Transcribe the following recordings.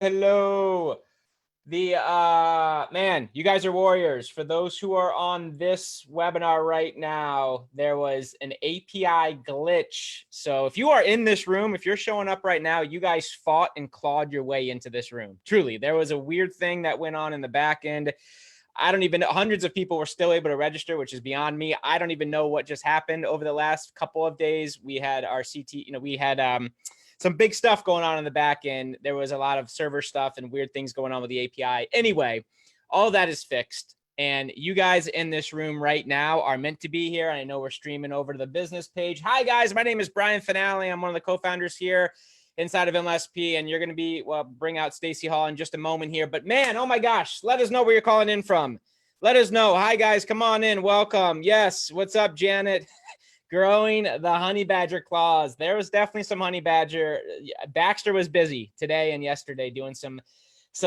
Hello. Man, you guys are warriors. For those who are on this webinar right now, there was an API glitch. So if you are in this room, if you're showing up right now, you guys fought and clawed your way into this room. Truly, there was a weird thing that went on in the back end. I don't even know. Hundreds of people were still able to register, which is beyond me. I don't even know what just happened over the last couple of days. We had our CT, we had some big stuff going on in the back end. There was a lot of server stuff and weird things going on with the API. Anyway, all that is fixed. And you guys in this room right now are meant to be here. I know we're streaming over to the business page. Hi, guys. My name is Brian Finale. I'm one of the co-founders here inside of MLSP, and you're going to be, bring out Stacy Hall in just a moment here. But man, oh my gosh, let us know where you're calling in from. Let us know. Hi, guys. Come on in. Welcome. Yes. What's up, Janet? Growing the honey badger claws. There was definitely some honey badger. Baxter was busy today and yesterday doing some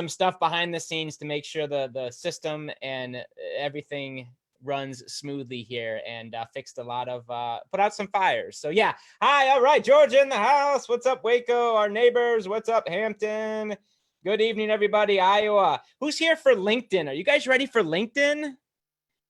stuff behind the scenes to make sure the system and everything runs smoothly here, and fixed a lot of put out some fires. So yeah. Hi. All right. Georgia in the house. What's up, Waco? Our neighbors. What's up, Hampton? Good evening, everybody. Iowa. Who's here for LinkedIn? Are you guys ready for LinkedIn?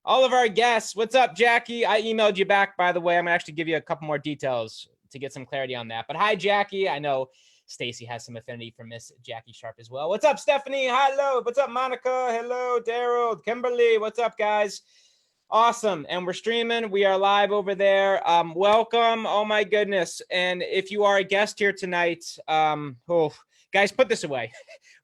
All of our guests. What's up, Jackie? I emailed you back, by the way. I'm gonna actually give you a couple more details to get some clarity on that. But hi, Jackie. I know Stacy has some affinity for Miss Jackie Sharp as well. What's up, Stephanie? Hello. What's up, Monica? Hello, Daryl, Kimberly. What's up, guys? Awesome. And we're streaming. We are live over there. Welcome. Oh my goodness. And if you are a guest here tonight, guys, put this away.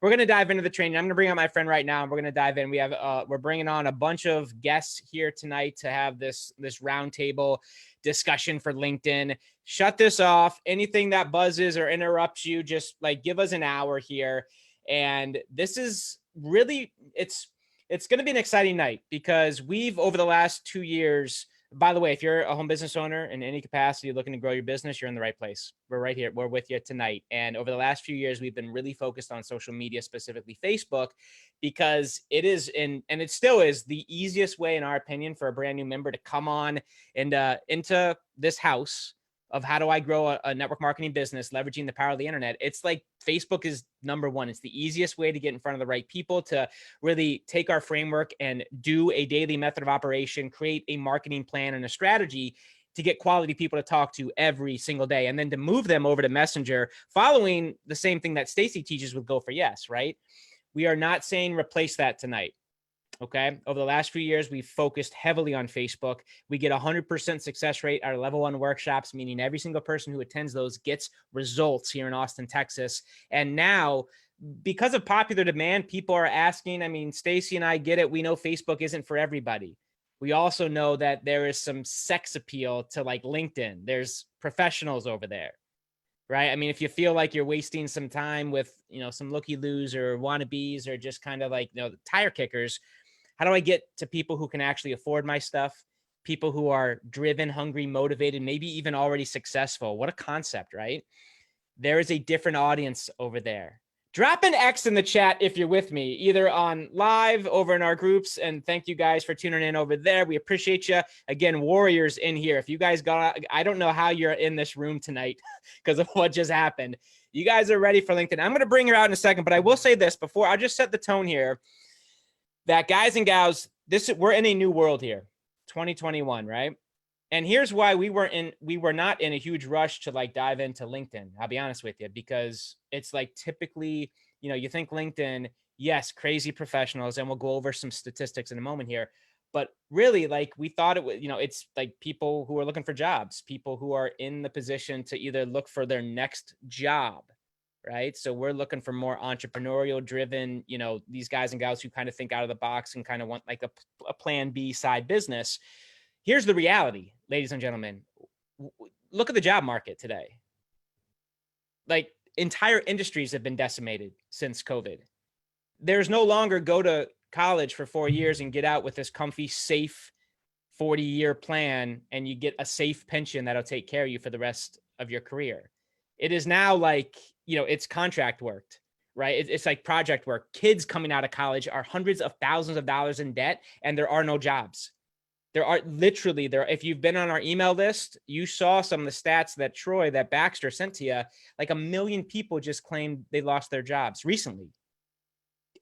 We're going to dive into the training. I'm going to bring out my friend right now, and we're going to dive in. We're bringing on a bunch of guests here tonight to have this roundtable discussion for LinkedIn. Shut this off. Anything that buzzes or interrupts you, just like give us an hour here. And this is really, it's going to be an exciting night, because we've, over the last 2 years, by the way, if you're a home business owner in any capacity looking to grow your business, you're in the right place. We're right here. We're with you tonight. And over the last few years, we've been really focused on social media, specifically Facebook, because it is and it still is the easiest way, in our opinion, for a brand new member to come on and into this house of how do I grow a network marketing business, leveraging the power of the internet. It's like Facebook is number one. It's the easiest way to get in front of the right people, to really take our framework and do a daily method of operation, create a marketing plan and a strategy to get quality people to talk to every single day, and then to move them over to Messenger, following the same thing that Stacy teaches with Go for Yes, right? We are not saying replace that tonight. Okay. Over the last few years, we've focused heavily on Facebook. We get 100% success rate at our level 1 workshops, meaning every single person who attends those gets results here in Austin, Texas. And now, because of popular demand, people are asking. I mean, Stacy and I get it. We know Facebook isn't for everybody. We also know that there is some sex appeal to like LinkedIn. There's professionals over there, right? I mean, if you feel like you're wasting some time with, some looky-loos or wannabes or just kind of like, tire kickers, how do I get to people who can actually afford my stuff? People who are driven, hungry, motivated, maybe even already successful. What a concept, right? There is a different audience over there. Drop an X in the chat if you're with me, either on live over in our groups. And thank you guys for tuning in over there. We appreciate you. Again, warriors in here. If you guys I don't know how you're in this room tonight because of what just happened. You guys are ready for LinkedIn. I'm going to bring her out in a second, but I will say this before. I'll just set the tone here. That guys and gals, we're in a new world here, 2021, right? And here's why we were not in a huge rush to like dive into LinkedIn. I'll be honest with you, because it's like typically, you think LinkedIn, yes, crazy professionals, and we'll go over some statistics in a moment here. But really, like we thought it was, it's like people who are looking for jobs, people who are in the position to either look for their next job. Right. So we're looking for more entrepreneurial driven, these guys and gals who kind of think out of the box and kind of want like a plan B side business. Here's the reality, ladies and gentlemen. Look at the job market today. Like entire industries have been decimated since COVID. There's no longer go to college for 4 years and get out with this comfy, safe 40-year plan and you get a safe pension that'll take care of you for the rest of your career. It is now like, it's contract worked, right? It's like project work. Kids coming out of college are hundreds of thousands of dollars in debt and there are no jobs. There are literally there. If you've been on our email list, you saw some of the stats that Baxter sent to you. Like 1 million people just claimed they lost their jobs recently.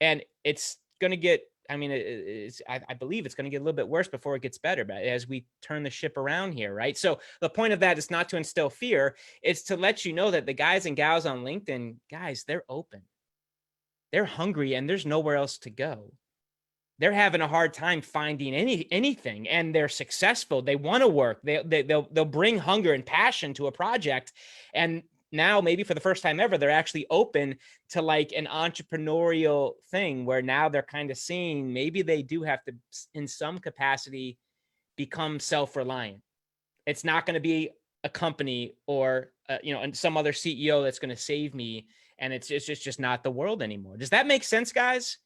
And it's going to get, I mean, I believe it's going to get a little bit worse before it gets better, but as we turn the ship around here, right? So the point of that is not to instill fear. It's to let you know that the guys and gals on LinkedIn, guys, they're open. They're hungry and there's nowhere else to go. They're having a hard time finding anything, and they're successful. They want to work. They'll bring hunger and passion to a project. And now maybe for the first time ever, they're actually open to like an entrepreneurial thing where now they're kind of seeing maybe they do have to, in some capacity, become self-reliant. It's not going to be a company or, and some other CEO that's going to save me. And it's just not the world anymore. Does that make sense, guys?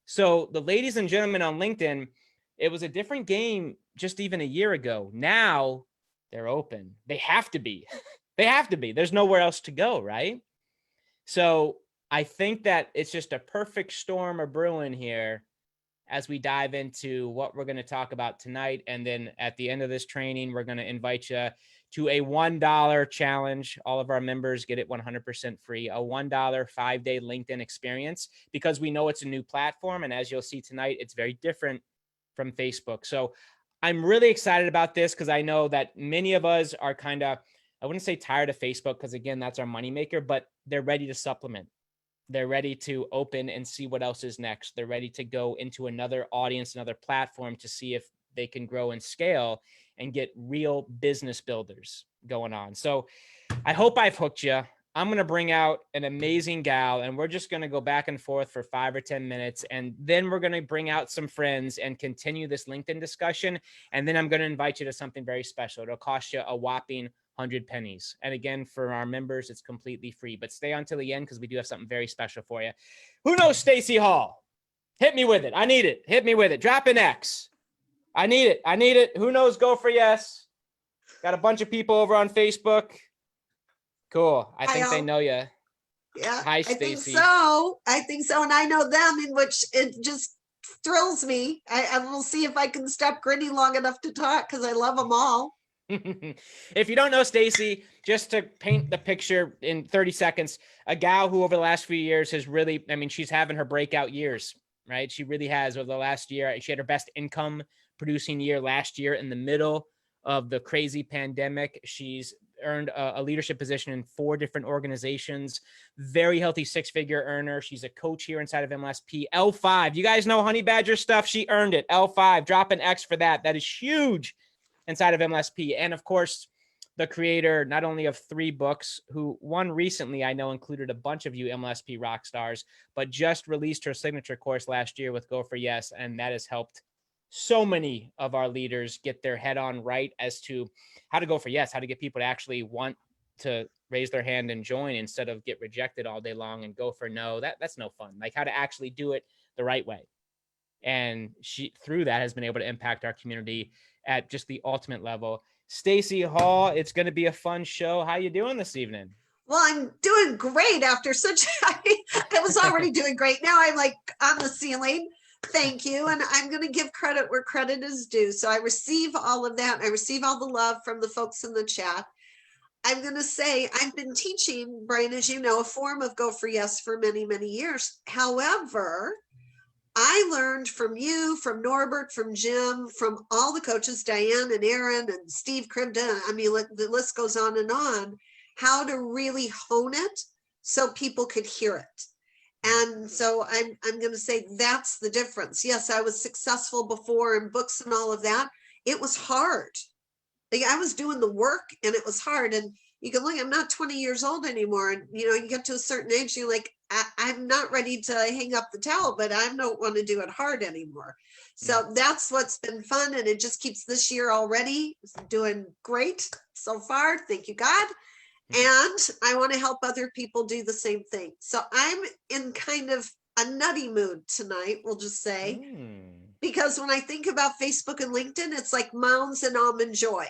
So the ladies and gentlemen on LinkedIn, it was a different game just even a year ago. Now they're open. They have to be. They have to be. There's nowhere else to go, right? So I think that it's just a perfect storm of brewing here as we dive into what we're going to talk about tonight. And then at the end of this training, we're going to invite you to a $1 challenge. All of our members get it 100% free, a $1 5-day LinkedIn experience, because we know it's a new platform. And as you'll see tonight, it's very different from Facebook. So I'm really excited about this because I know that many of us are kind of, I wouldn't say tired of Facebook because again, that's our moneymaker, but they're ready to supplement. They're ready to open and see what else is next. They're ready to go into another audience, another platform to see if they can grow and scale and get real business builders going on. So I hope I've hooked you. I'm going to bring out an amazing gal and we're just going to go back and forth for 5 or 10 minutes. And then we're going to bring out some friends and continue this LinkedIn discussion. And then I'm going to invite you to something very special. It'll cost you a whopping 100 pennies. And again, for our members, it's completely free, but stay on till the end because we do have something very special for you. Who knows Stacy Hall? Hit me with it. I need it. Hit me with it. Drop an X. I need it. I need it. Who knows? Go for yes. Got a bunch of people over on Facebook. Cool. I think they know you. Yeah. Hi, Stacy. I think so. And I know them, in which it just thrills me. I will see if I can stop grinning long enough to talk because I love them all. If you don't know Stacy, just to paint the picture in 30 seconds, a gal who over the last few years has really, I mean, she's having her breakout years, right? She really has over the last year. She had her best income producing year last year in the middle of the crazy pandemic. She's earned a leadership position in 4 different organizations, very healthy 6-figure earner. She's a coach here inside of MLSP. L5, you guys know Honey Badger stuff. She earned it. L5, drop an X for that. That is huge inside of MLSP. And of course, the creator, not only of 3 books, who one recently I know included a bunch of you MLSP rock stars, but just released her signature course last year with Go for Yes. And that has helped so many of our leaders get their head on right as to how to go for yes, how to get people to actually want to raise their hand and join instead of get rejected all day long and go for no. That's no fun. Like how to actually do it the right way. And she, through that, has been able to impact our community at just the ultimate level. Stacy Hall, it's going to be a fun show. How you doing this evening? Well, I'm doing great after such, I was already doing great. Now I'm like on the ceiling. Thank you. And I'm going to give credit where credit is due. So I receive all of that. I receive all the love from the folks in the chat. I'm going to say I've been teaching, Brian, as you know, a form of Go for Yes for many, many years. However, I learned from you, from Norbert, from Jim, from all the coaches, Diane and Aaron and Steve Kribda. I mean, the list goes on, how to really hone it so people could hear it. And so I'm going to say that's the difference. Yes, I was successful before in books and all of that. It was hard. Like I was doing the work and it was hard. And you can look, I'm not 20 years old anymore. And, you get to a certain age, you're like, I'm not ready to hang up the towel, but I don't want to do it hard anymore. So that's what's been fun. And it just keeps this year already doing great so far. Thank you, God. And I want to help other people do the same thing. So I'm in kind of a nutty mood tonight, we'll just say, because when I think about Facebook and LinkedIn, it's like mounds and almond joy.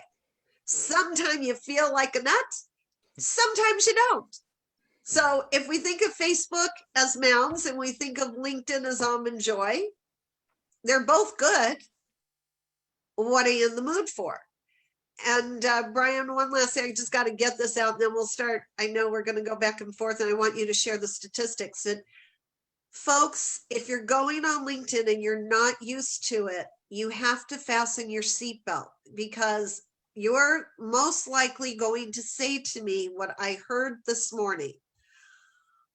Sometimes you feel like a nut, sometimes you don't. So if we think of Facebook as mounds and we think of LinkedIn as almond joy, they're both good. what are you in the mood for? And Brian, one last thing, I just got to get this out and then we'll start. I know we're going to go back and forth and I want you to share the statistics. And folks, if you're going on LinkedIn and you're not used to it, you have to fasten your seatbelt because you're most likely going to say to me what I heard this morning.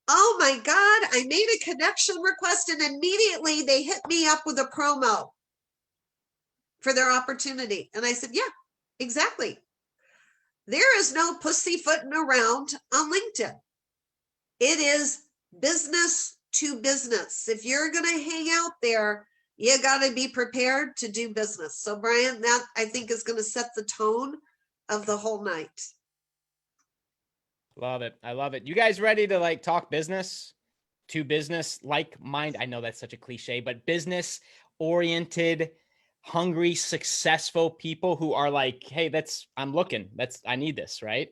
Oh my God, I made a connection request and immediately they hit me up with a promo for their opportunity. And I said, yeah, exactly. There is no pussyfooting around on LinkedIn. It is business to business. If you're going to hang out there, you got to be prepared to do business. So Brian, that I think is going to set the tone of the whole night. Love it. I love it. You guys ready to like talk business to business, like mind? I know that's such a cliche, but business oriented, hungry, successful people who are like, hey, I'm looking, I need this, right?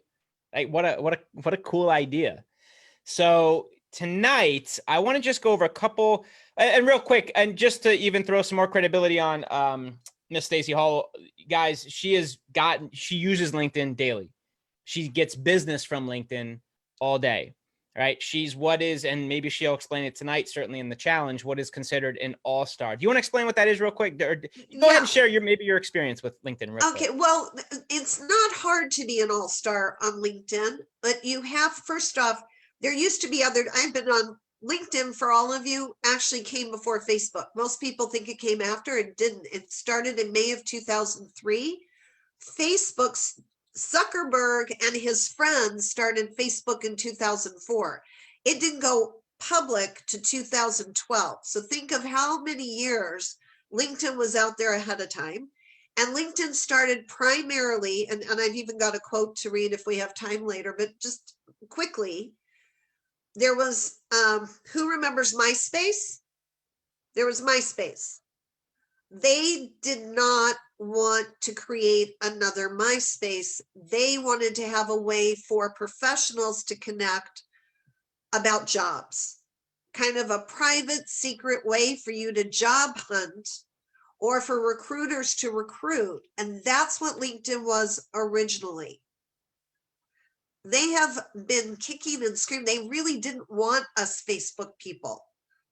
Like what a cool idea. So tonight I want to just go over a couple and real quick, and just to even throw some more credibility on Miss Stacy Hall, guys, she uses LinkedIn daily. She gets business from LinkedIn all day, right? She's what is, and maybe she'll explain it tonight, certainly in the challenge, what is considered an all-star. Do you want to explain what that is real quick? Go ahead and share your experience with LinkedIn real quick. Okay, well, it's not hard to be an all-star on LinkedIn, but you have, first off, there used to be I've been on LinkedIn for all of you, actually came before Facebook. Most people think it came after, it didn't. It started in May of 2003. Facebook's Zuckerberg and his friends started Facebook in 2004. It didn't go public to 2012. So think of how many years LinkedIn was out there ahead of time. And LinkedIn started primarily, and I've even got a quote to read if we have time later, but just quickly, there was, who remembers MySpace? There was MySpace. They did not want to create another MySpace. They wanted to have a way for professionals to connect about jobs, kind of a private, secret way for you to job hunt or for recruiters to recruit. And that's what LinkedIn was originally. They have been kicking and screaming. They really didn't want us Facebook people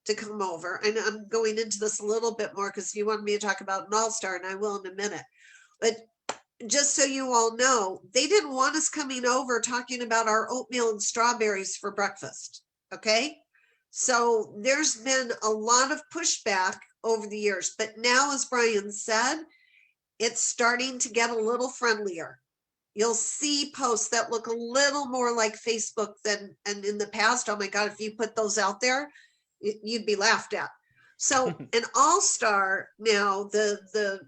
to come over. And I'm going into this a little bit more because you wanted me to talk about an all-star, and I will in a minute. But just so you all know, they didn't want us coming over talking about our oatmeal and strawberries for breakfast. Okay. So there's been a lot of pushback over the years, but now, as Brian said, it's starting to get a little friendlier. You'll see posts that look a little more like Facebook than, and in the past, oh my God, if you put those out there, you'd be laughed at. So an all-star now, the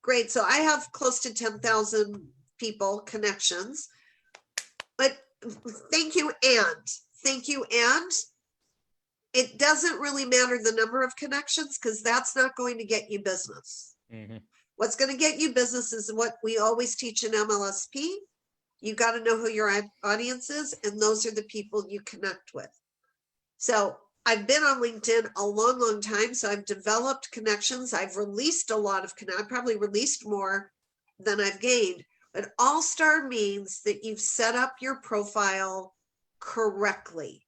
great, so I have close to 10,000 people connections, but thank you. And it doesn't really matter the number of connections because that's not going to get you business. Mm-hmm. What's going to get you business is what we always teach in MLSP. You got to know who your audience is, and those are the people you connect with. So I've been on LinkedIn a long, long time. So I've developed connections. I've released a lot of I've probably released more than I've gained. But all-star means that you've set up your profile correctly.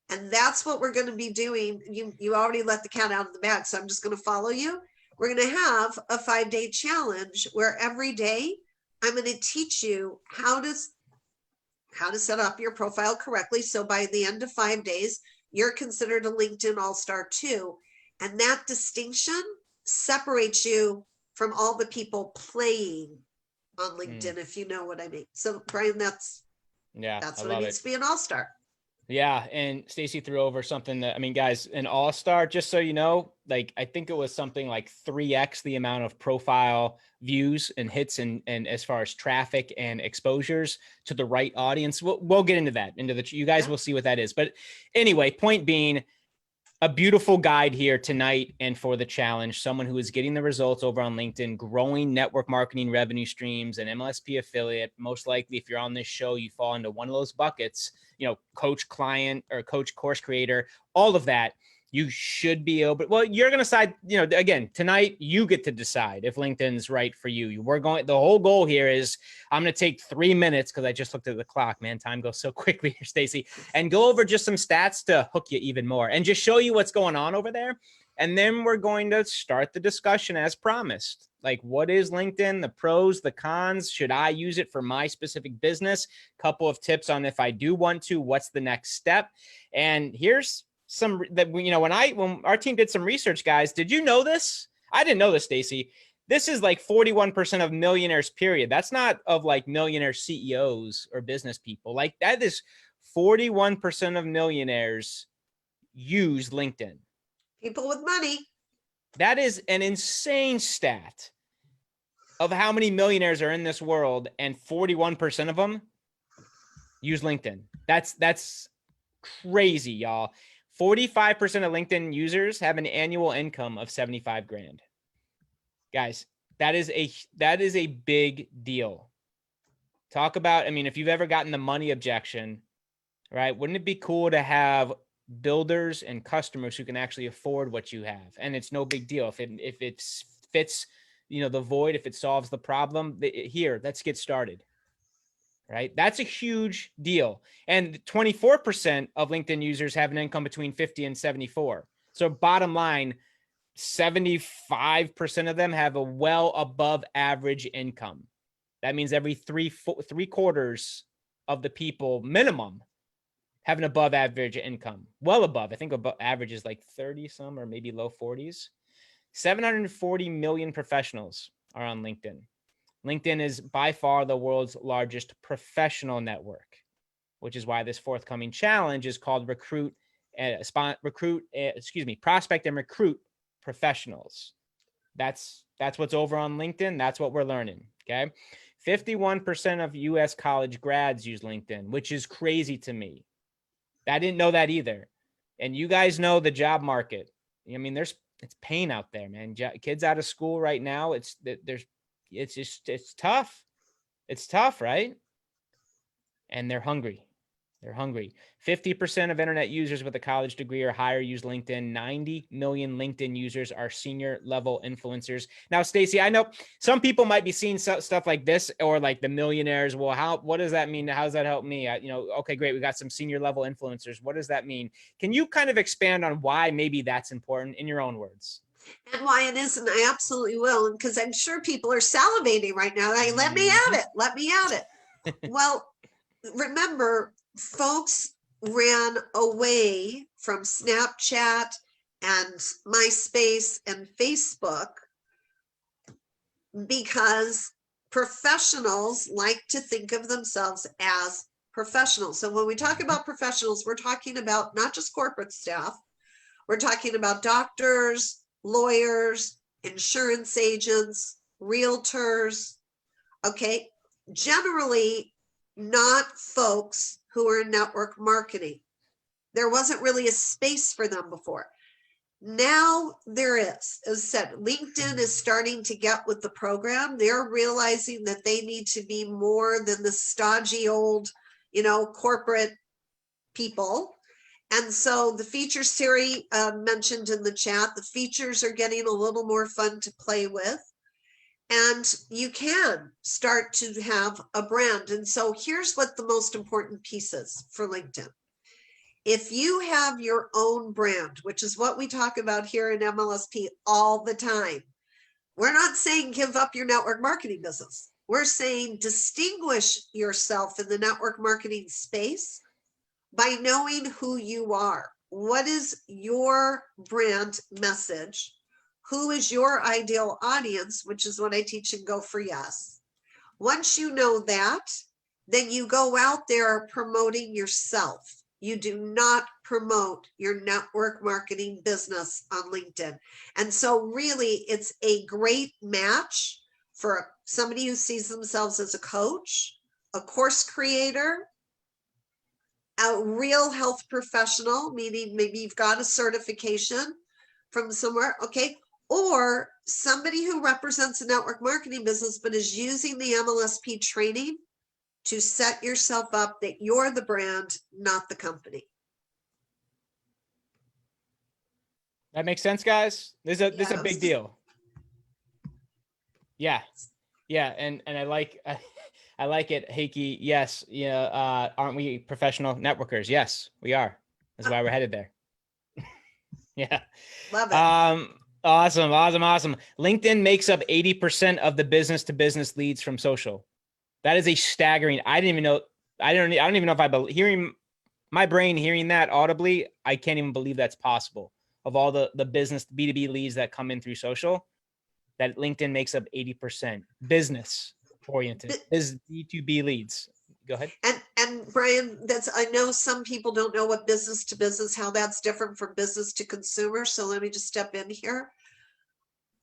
And that's what we're going to be doing. You already let the cat out of the bag, so I'm just going to follow you. We're going to have a 5-day challenge where every day I'm going to teach you how to set up your profile correctly. So by the end of 5 days, you're considered a LinkedIn all-star too. And that distinction separates you from all the people playing on LinkedIn, if you know what I mean. So Brian, that's what it means to be an all-star. Yeah. And Stacy threw over something that, I mean, guys, an all-star, just so you know, like, I think it was something like 3x the amount of profile views and hits and as far as traffic and exposures to the right audience. We'll get into that, you guys will see what that is. But anyway, point being, a beautiful guide here tonight and for the challenge, someone who is getting the results over on LinkedIn, growing network marketing revenue streams, an MLSP affiliate. Most likely, if you're on this show, you fall into one of those buckets, coach client or coach course creator, all of that. You should be able, well, you're going to decide, again, tonight you get to decide if LinkedIn's right for you. The whole goal here is I'm going to take 3 minutes because I just looked at the clock, man. Time goes so quickly here, Stacy, and go over just some stats to hook you even more and just show you what's going on over there. And then we're going to start the discussion as promised. Like, what is LinkedIn? The pros, the cons. Should I use it for my specific business? Couple of tips on if I do want to, what's the next step? And here's some that, when our team did some research, guys, did you know this? I didn't know this, Stacy. This is like 41% of millionaires, period. That's not of like millionaire CEOs or business people. Like, that is 41% of millionaires use LinkedIn. People with money. That is an insane stat of how many millionaires are in this world, and 41% of them use LinkedIn. That's crazy, y'all. 45% of LinkedIn users have an annual income of 75 grand. Guys, that is a big deal. Talk about, if you've ever gotten the money objection, right? Wouldn't it be cool to have builders and customers who can actually afford what you have? And it's no big deal if it fits, the void, if it solves the problem. Here, let's get started. Right? That's a huge deal. And 24% of LinkedIn users have an income between 50 and 74. So bottom line, 75% of them have a well above average income. That means every three quarters of the people minimum have an above average income, well above. I think above average is like 30 some or maybe low 40s. 740 million professionals are on LinkedIn. LinkedIn is by far the world's largest professional network, which is why this forthcoming challenge is called Prospect and Recruit Professionals. That's what's over on LinkedIn. That's what we're learning. Okay. 51% of US college grads use LinkedIn, which is crazy to me. I didn't know that either. And you guys know the job market. It's pain out there, man. Kids out of school right now. It's tough. It's tough, right? And they're hungry. 50% of internet users with a college degree or higher use LinkedIn. 90 million LinkedIn users are senior level influencers. Now, Stacy, I know some people might be seeing stuff like this, or like the millionaires. Well, what does that mean? How does that help me? Okay, great. We got some senior level influencers. What does that mean? Can you kind of expand on why maybe that's important in your own words? And why it isn't, I absolutely will. Because I'm sure people are salivating right now. Like, let me at it. Let me at it. Well, remember, folks ran away from Snapchat and MySpace and Facebook because professionals like to think of themselves as professionals. So when we talk about professionals, we're talking about not just corporate staff. We're talking about doctors, lawyers, insurance agents, realtors. Okay. Generally, not folks who are in network marketing. There wasn't really a space for them before. Now there is. As I said, LinkedIn is starting to get with the program. They're realizing that they need to be more than the stodgy old, corporate people. And so the features Siri mentioned in the chat, the features are getting a little more fun to play with. And you can start to have a brand. And so here's what the most important piece is for LinkedIn. If you have your own brand, which is what we talk about here in MLSP all the time, we're not saying give up your network marketing business. We're saying distinguish yourself in the network marketing space by knowing who you are. What is your brand message? Who is your ideal audience, which is what I teach in Go For Yes. Once you know that, then you go out there promoting yourself. You do not promote your network marketing business on LinkedIn. And so really, it's a great match for somebody who sees themselves as a coach, a course creator, a real health professional, meaning maybe you've got a certification from somewhere, okay? Or somebody who represents a network marketing business but is using the MLSP training to set yourself up that you're the brand, not the company. That makes sense, guys. This is a big Yes. deal. Yeah. Yeah. And I like, I like it. Heiki. Yes. Yeah. Aren't we professional networkers? Yes, we are. That's why we're headed there. Yeah. Love it. Awesome. Awesome. Awesome. LinkedIn makes up 80% of the business to business leads from social. That is a staggering. I didn't even know. I don't even know if hearing my brain hearing that audibly. I can't even believe that's possible. Of all the business B2B leads that come in through social, that LinkedIn makes up 80% business oriented. Is B2B leads. Go ahead. And Brian, I know some people don't know what business to business, how that's different from business to consumer. So let me just step in here.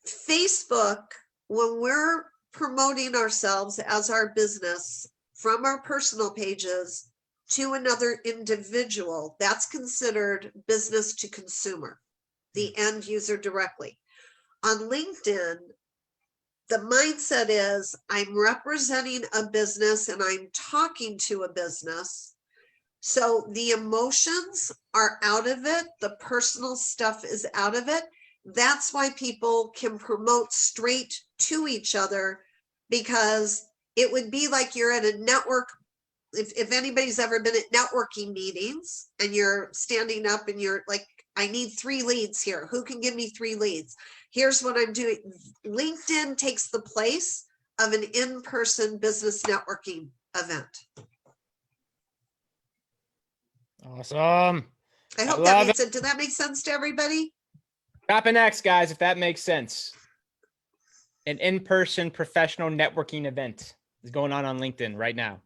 Facebook, when we're promoting ourselves as our business from our personal pages to another individual, that's considered business to consumer, the end user directly. On LinkedIn, the mindset is I'm representing a business and I'm talking to a business. So the emotions are out of it. The personal stuff is out of it. That's why people can promote straight to each other, because it would be like you're at a network. If anybody's ever been at networking meetings and you're standing up and you're like, I need 3 leads here. Who can give me 3 leads? Here's what I'm doing. LinkedIn takes the place of an in-person business networking event. Awesome. I hope that love makes it. Did that make sense to everybody? Drop an X, guys, if that makes sense. An in-person professional networking event is going on LinkedIn right now.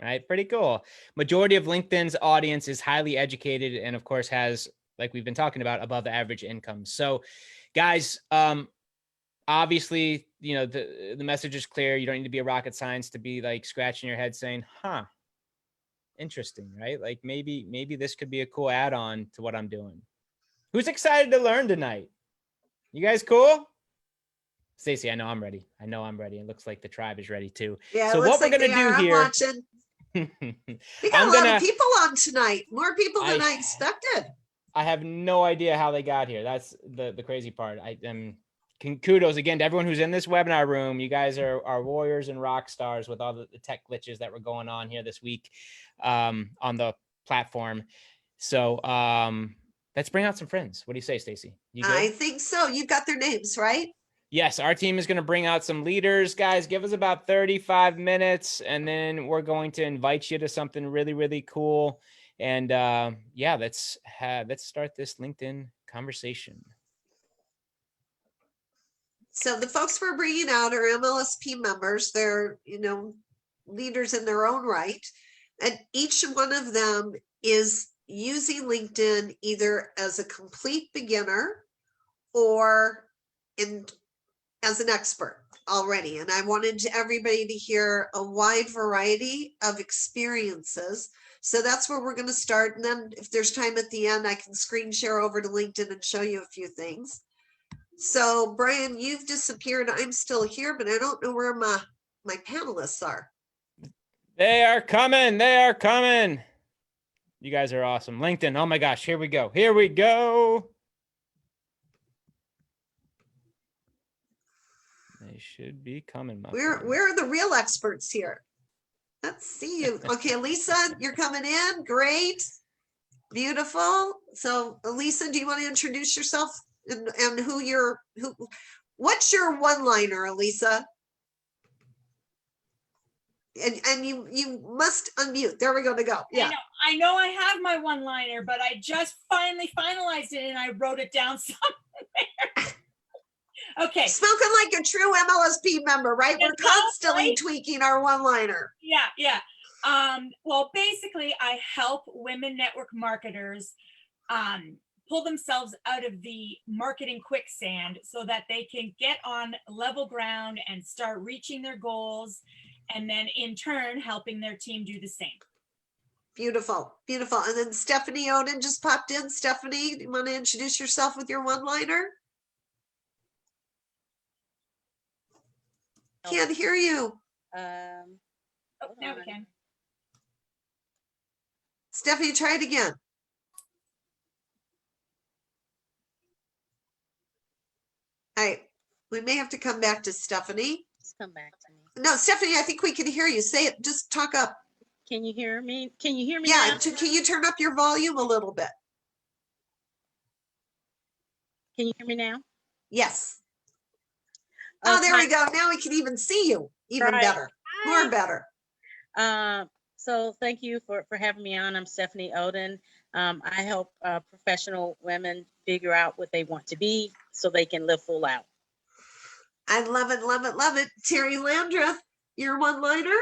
Right? Pretty cool. Majority of LinkedIn's audience is highly educated and of course has, like we've been talking about, above average income. So guys, obviously, the message is clear. You don't need to be a rocket science to be like scratching your head saying, huh, interesting, right? Like maybe this could be a cool add-on to what I'm doing. Who's excited to learn tonight? You guys cool? Stacey, I know I'm ready. It looks like the tribe is ready too. Yeah, So it looks what we're like going they to do are. I'm here, watching. We got I'm a lot going of to, people on tonight. More people than I expected. I have no idea how they got here. That's the crazy part. I am kudos again to everyone who's in this webinar room. You guys are warriors and rock stars with all the tech glitches that were going on here this week on the platform. So let's bring out some friends. What do you say, Stacey? You good? I think so. You got their names, right? Yes, our team is going to bring out some leaders. Guys, give us about 35 minutes, and then we're going to invite you to something really, really cool. And yeah, let's start this LinkedIn conversation. So the folks we're bringing out are MLSP members. They're, leaders in their own right. And each one of them is using LinkedIn either as a complete beginner or as an expert already. And I wanted everybody to hear a wide variety of experiences. So that's where we're going to start. And then if there's time at the end, I can screen share over to LinkedIn and show you a few things. So Brian, you've disappeared. I'm still here, but I don't know where my panelists are. They are coming. They are coming. You guys are awesome. LinkedIn. Oh my gosh. Here we go. Here we go. They should be coming. Where are the real experts here? Let's see you. Okay, Lisa, you're coming in. Great. Beautiful. So Lisa, do you want to introduce yourself and what's your one-liner, Elisa? And you must unmute. There we go to go. Yeah. I know I have my one-liner, but I just finally finalized it and I wrote it down somewhere. Okay. Spoken like a true MLSP member, right? We're constantly tweaking our one-liner. Yeah. Well, basically, I help women network marketers pull themselves out of the marketing quicksand so that they can get on level ground and start reaching their goals, and then in turn helping their team do the same. Beautiful. And then Stephanie Oden just popped in. Stephanie, do you want to introduce yourself with your one-liner? Can't hear you. Now we can. Stephanie, try it again. All right. We may have to come back to Stephanie. Just come back to me. No, Stephanie, I think we can hear you. Say it. Just talk up. Can you hear me? Can you hear me Yeah. now? Can you turn up your volume a little bit? Can you hear me now? Yes. Oh, there hi. we go. Now we can even see you even Right. better. Hi. More better. So thank you for having me on. I'm Stephanie Oden. I help professional women figure out what they want to be so they can live full out. I love it, love it, love it. Terry Landreth, your one-liner?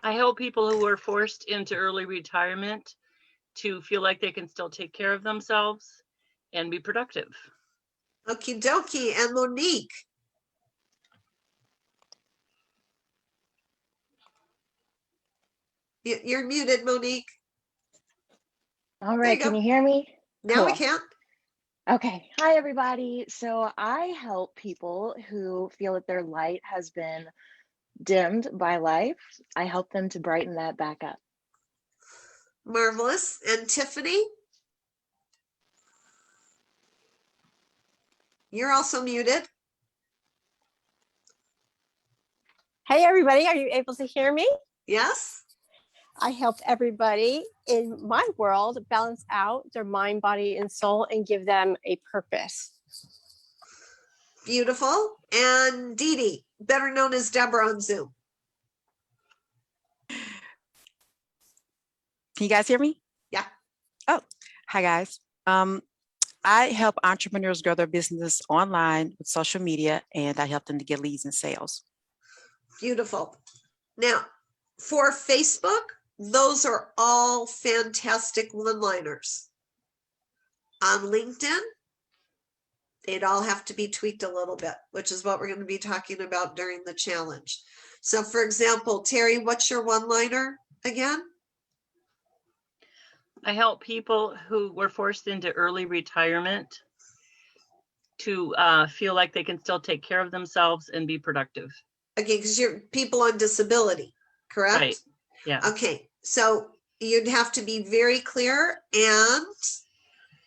I help people who are forced into early retirement to feel like they can still take care of themselves and be productive. Okie dokie. And Monique? You're muted, Monique. All right, you can go. you hear me? Now we Cool. can. Okay, hi everybody. So I help people who feel that their light has been dimmed by life. I help them to brighten that back up. Marvelous. And Tiffany? You're also muted. Hey everybody, are you able to hear me? Yes? I help everybody in my world balance out their mind, body, and soul and give them a purpose. Beautiful. And Dee Dee, better known as Deborah on Zoom. Can you guys hear me? Yeah. Oh, hi guys. I help entrepreneurs grow their business online with social media, and I help them to get leads and sales. Beautiful. Now, for Facebook, those are all fantastic one-liners. On LinkedIn, they'd all have to be tweaked a little bit, which is what we're going to be talking about during the challenge. So for example, Terry, what's your one-liner again? I help people who were forced into early retirement to feel like they can still take care of themselves and be productive. Okay, because you're people on disability, correct? Right. Yeah. Okay, so you'd have to be very clear, and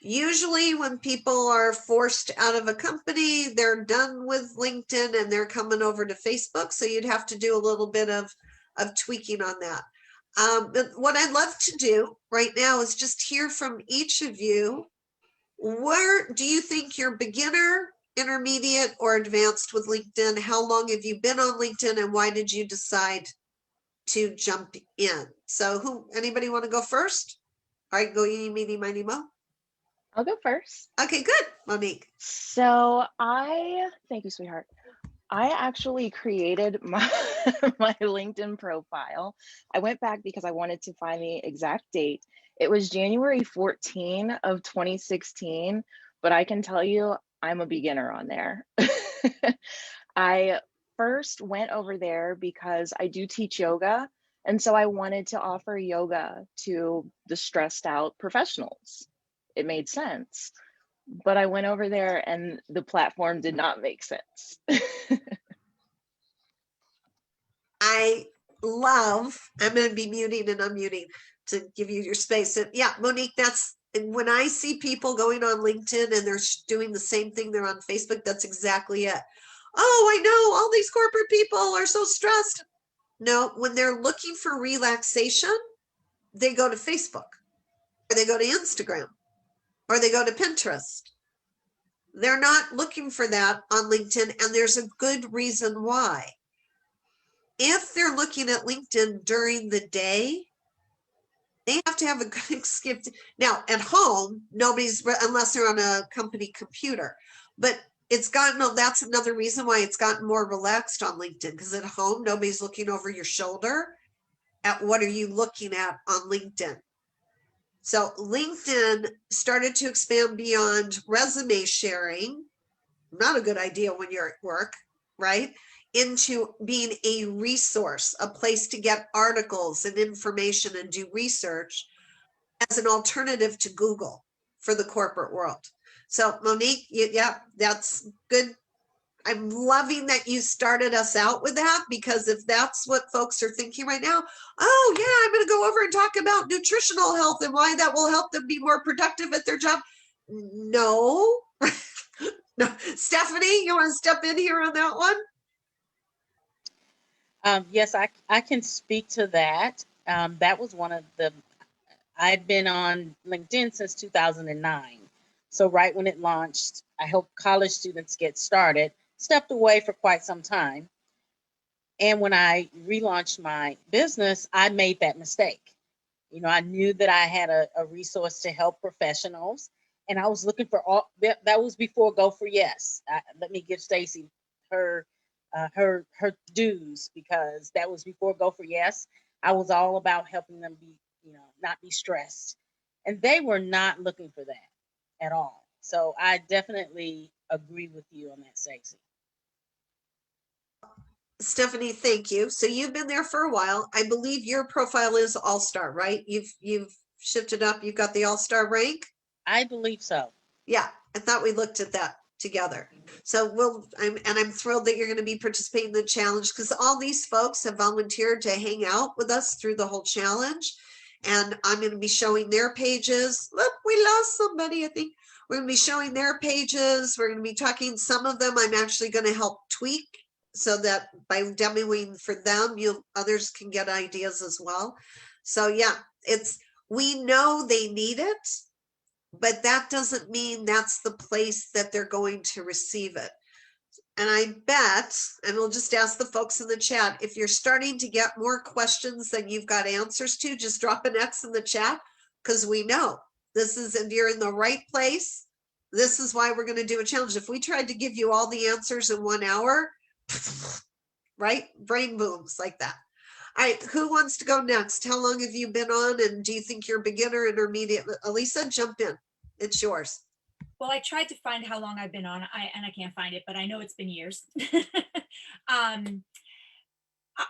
usually when people are forced out of a company, they're done with LinkedIn and they're coming over to Facebook. So you'd have to do a little bit of tweaking on that. But what I'd love to do right now is just hear from each of you. Where do you think you're beginner, intermediate, or advanced with LinkedIn? How long have you been on LinkedIn, and why did you decide to jump in? So anybody want to go first? All right, go eeny, meeny, miny, mo. I'll go first. Okay, good, Monique. So thank you, sweetheart. I actually created my my LinkedIn profile. I went back because I wanted to find the exact date. It was January 14 of 2016, but I can tell you I'm a beginner on there. I first went over there because I do teach yoga, and so I wanted to offer yoga to the stressed out professionals. It made sense. But I went over there and the platform did not make sense. I'm going to be muting and unmuting to give you your space. And yeah, Monique, that's when I see people going on LinkedIn and they're doing the same thing they're on Facebook, that's exactly it. Oh, I know all these corporate people are so stressed. No, when they're looking for relaxation, they go to Facebook, or they go to Instagram, or they go to Pinterest. They're not looking for that on LinkedIn, and there's a good reason why. If they're looking at LinkedIn during the day, they have to have a good skip. Now, at home, unless they're on a company computer, but that's another reason why it's gotten more relaxed on LinkedIn, because at home, nobody's looking over your shoulder at what are you looking at on LinkedIn. So LinkedIn started to expand beyond resume sharing, not a good idea when you're at work, right? Into being a resource, a place to get articles and information and do research as an alternative to Google for the corporate world. So Monique, yeah, that's good. I'm loving that you started us out with that, because if that's what folks are thinking right now, oh yeah, I'm going to go over and talk about nutritional health and why that will help them be more productive at their job. No. No. Stephanie, you want to step in here on that one? Yes, I can speak to that. That was one of the, I've been on LinkedIn since 2009. So right when it launched, I helped college students get started, stepped away for quite some time. And when I relaunched my business, I made that mistake. You know, I knew that I had a resource to help professionals, and I was looking for all that was before Go for Yes. Let me give Stacy her her dues, because that was before Go for Yes. I was all about helping them be, you know, not be stressed, and they were not looking for that at all. So I definitely agree with you on that, Stacy. Stephanie, thank you. So you've been there for a while. I believe your profile is all-star, right? You've shifted up. You've got the all-star rank. I believe so. Yeah, I thought we looked at that together. So I'm thrilled that you're going to be participating in the challenge, because all these folks have volunteered to hang out with us through the whole challenge. And I'm going to be showing their pages. Look, we lost somebody, I think. We're going to be showing their pages. We're going to be talking, some of them I'm actually going to help tweak, so that by demoing for them, others can get ideas as well. So yeah, we know they need it, but that doesn't mean that's the place that they're going to receive it. And I bet, and we'll just ask the folks in the chat, if you're starting to get more questions than you've got answers to, just drop an X in the chat, because we know this is, if you're in the right place, this is why we're going to do a challenge. If we tried to give you all the answers in 1 hour, right? Brain booms like that. All right, who wants to go next? How long have you been on, and do you think you're beginner, intermediate? Elisa, jump in. It's yours. Well, I tried to find how long I've been on, and I can't find it, but I know it's been years.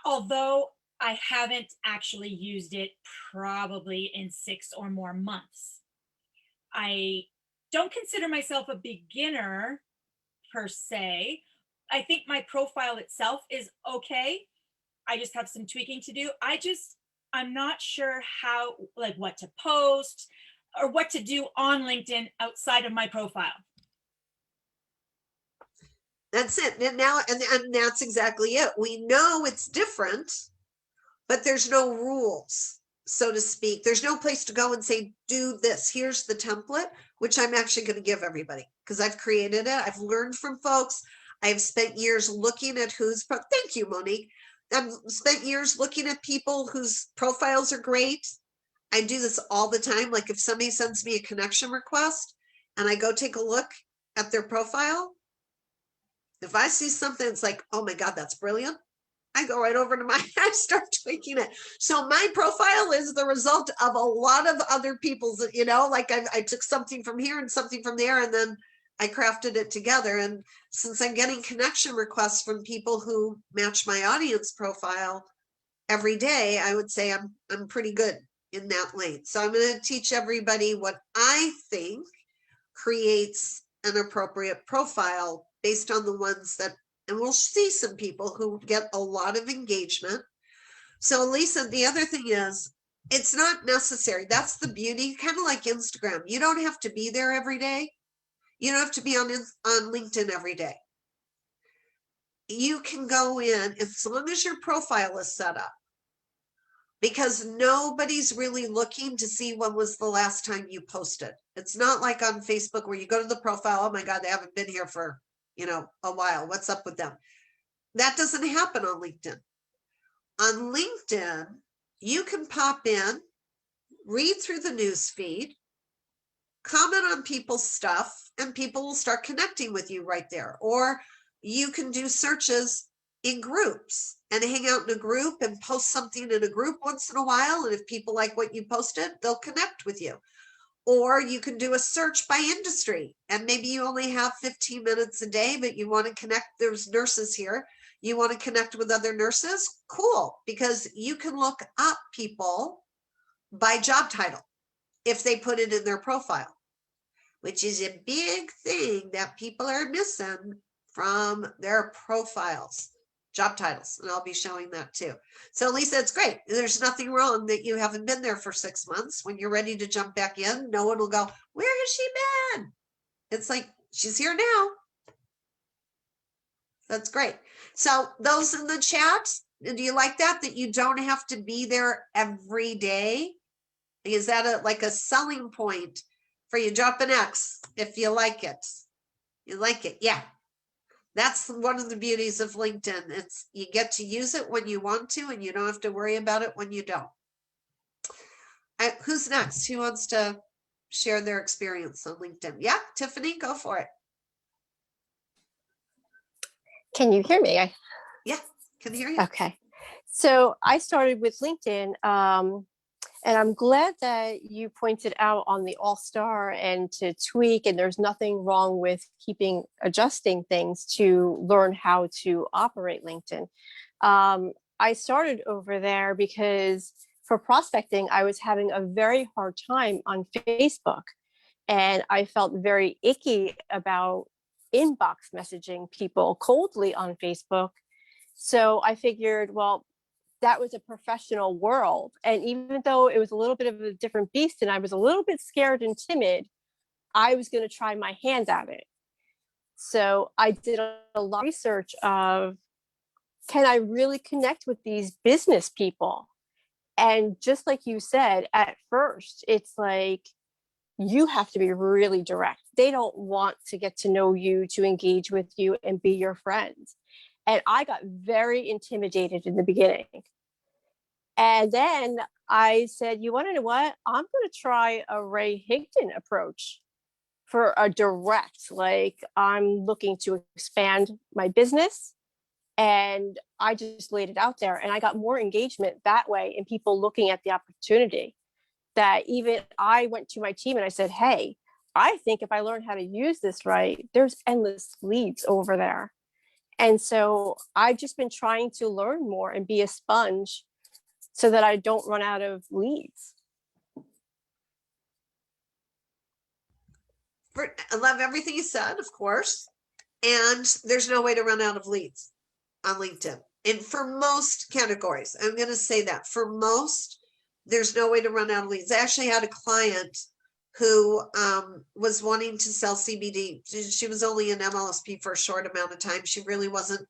Although I haven't actually used it probably in 6 or more months. I don't consider myself a beginner per se. I think my profile itself is okay. I just have some tweaking to do. I'm not sure how, like, what to post or what to do on LinkedIn outside of my profile. That's it. And now, and that's exactly it. We know it's different, but there's no rules, so to speak. There's no place to go and say, do this. Here's the template, which I'm actually going to give everybody, because I've created it. I've learned from folks. I've spent years looking at thank you, Monique. I've spent years looking at people whose profiles are great. I do this all the time. Like if somebody sends me a connection request and I go take a look at their profile, if I see something that's like, oh my God, that's brilliant, I go right over to I start tweaking it. So my profile is the result of a lot of other people's, like I took something from here and something from there, and then I crafted it together. And since I'm getting connection requests from people who match my audience profile every day, I would say I'm pretty good in that lane. So I'm going to teach everybody what I think creates an appropriate profile based on the ones that, and we'll see some people who get a lot of engagement. So Lisa, the other thing is, it's not necessary. That's the beauty, kind of like Instagram. You don't have to be there every day. You don't have to be on LinkedIn every day. You can go in as long as your profile is set up, because nobody's really looking to see when was the last time you posted. It's not like on Facebook where you go to the profile, oh my God, they haven't been here for, a while. What's up with them? That doesn't happen on LinkedIn. On LinkedIn, you can pop in, read through the news feed, comment on people's stuff, and people will start connecting with you right there. Or you can do searches in groups and hang out in a group and post something in a group once in a while. And if people like what you posted, they'll connect with you. Or you can do a search by industry, and maybe you only have 15 minutes a day, but you want to connect. There's nurses here. You want to connect with other nurses? Cool, because you can look up people by job title if they put it in their profile, which is a big thing that people are missing from their profiles. job titles, and I'll be showing that too. So Lisa, it's great. There's nothing wrong that you haven't been there for 6 months. When you're ready to jump back in, no one will go, where has she been? It's like, she's here now. That's great. So those in the chat, do you like that? That you don't have to be there every day? Is that like a selling point for you? Drop an X if you like it. You like it, yeah. That's one of the beauties of LinkedIn. It's you get to use it when you want to, and you don't have to worry about it when you don't. Who's next? Who wants to share their experience on LinkedIn? Yeah, Tiffany, go for it. Can you hear me? Yeah, can hear you. Okay. So I started with LinkedIn, and I'm glad that you pointed out on the All-Star and to tweak, and there's nothing wrong with adjusting things to learn how to operate LinkedIn. I started over there because for prospecting, I was having a very hard time on Facebook, and I felt very icky about inbox messaging people coldly on Facebook. So I figured, well, that was a professional world. And even though it was a little bit of a different beast and I was a little bit scared and timid, I was going to try my hand at it. So I did a lot of research of, can I really connect with these business people? And just like you said, at first, it's like, you have to be really direct. They don't want to get to know you, to engage with you and be your friends. And I got very intimidated in the beginning. And then I said, you want to know what? I'm going to try a Ray Higdon approach for a direct, like I'm looking to expand my business. And I just laid it out there and I got more engagement that way and people looking at the opportunity that even I went to my team and I said, hey, I think if I learn how to use this right, there's endless leads over there. And so I've just been trying to learn more and be a sponge so that I don't run out of leads. I love everything you said, of course. And there's no way to run out of leads on LinkedIn. And for most categories, I'm going to say that for most, there's no way to run out of leads. I actually had a client who was wanting to sell CBD. She was only in MLSP for a short amount of time. She really wasn't.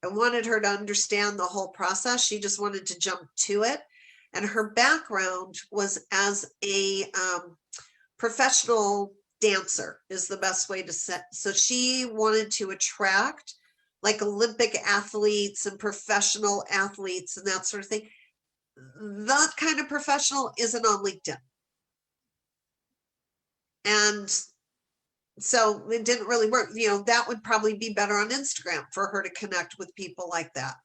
I wanted her to understand the whole process. She just wanted to jump to it. And her background was as a professional dancer is the best way to set. So she wanted to attract like Olympic athletes and professional athletes and that sort of thing. That kind of professional isn't on LinkedIn. And so it didn't really work. You know, that would probably be better on Instagram for her to connect with people like that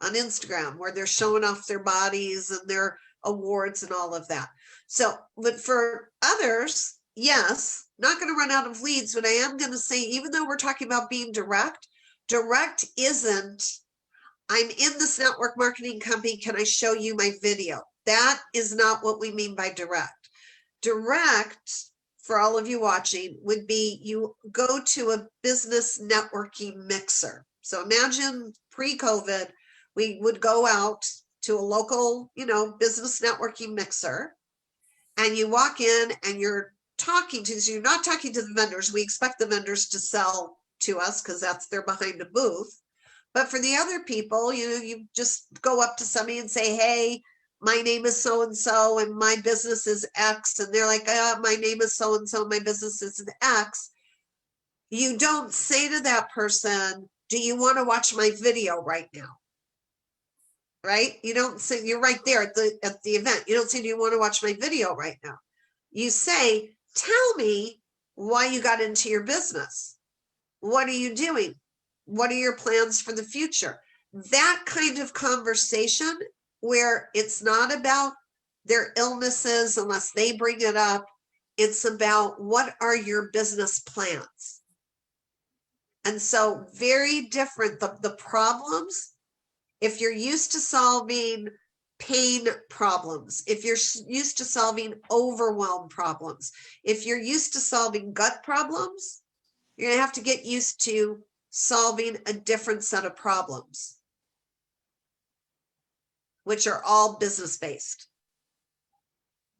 on Instagram, where they're showing off their bodies and their awards and all of that. So, but for others, yes, not going to run out of leads, but I am going to say, even though we're talking about being direct, direct isn't, I'm in this network marketing company, can I show you my video? That is not what we mean by direct. Direct, for all of you watching, would be you go to a business networking mixer. So imagine pre-COVID, we would go out to a local, business networking mixer, and you walk in and you're talking to, so you're not talking to the vendors. We expect the vendors to sell to us because they're behind a booth. But for the other people, you just go up to somebody and say, hey, my name is so-and-so and my business is X. And they're like, my name is so-and-so, my business is X. You don't say to that person, do you want to watch my video right now? Right? You don't say, you're right there at the event. You don't say, do you want to watch my video right now? You say, tell me why you got into your business. What are you doing? What are your plans for the future? That kind of conversation where it's not about their illnesses unless they bring it up. It's about what are your business plans? And so very different. The problems, if you're used to solving pain problems, if you're used to solving overwhelm problems, if you're used to solving gut problems, you're going to have to get used to solving a different set of problems. which are all business based.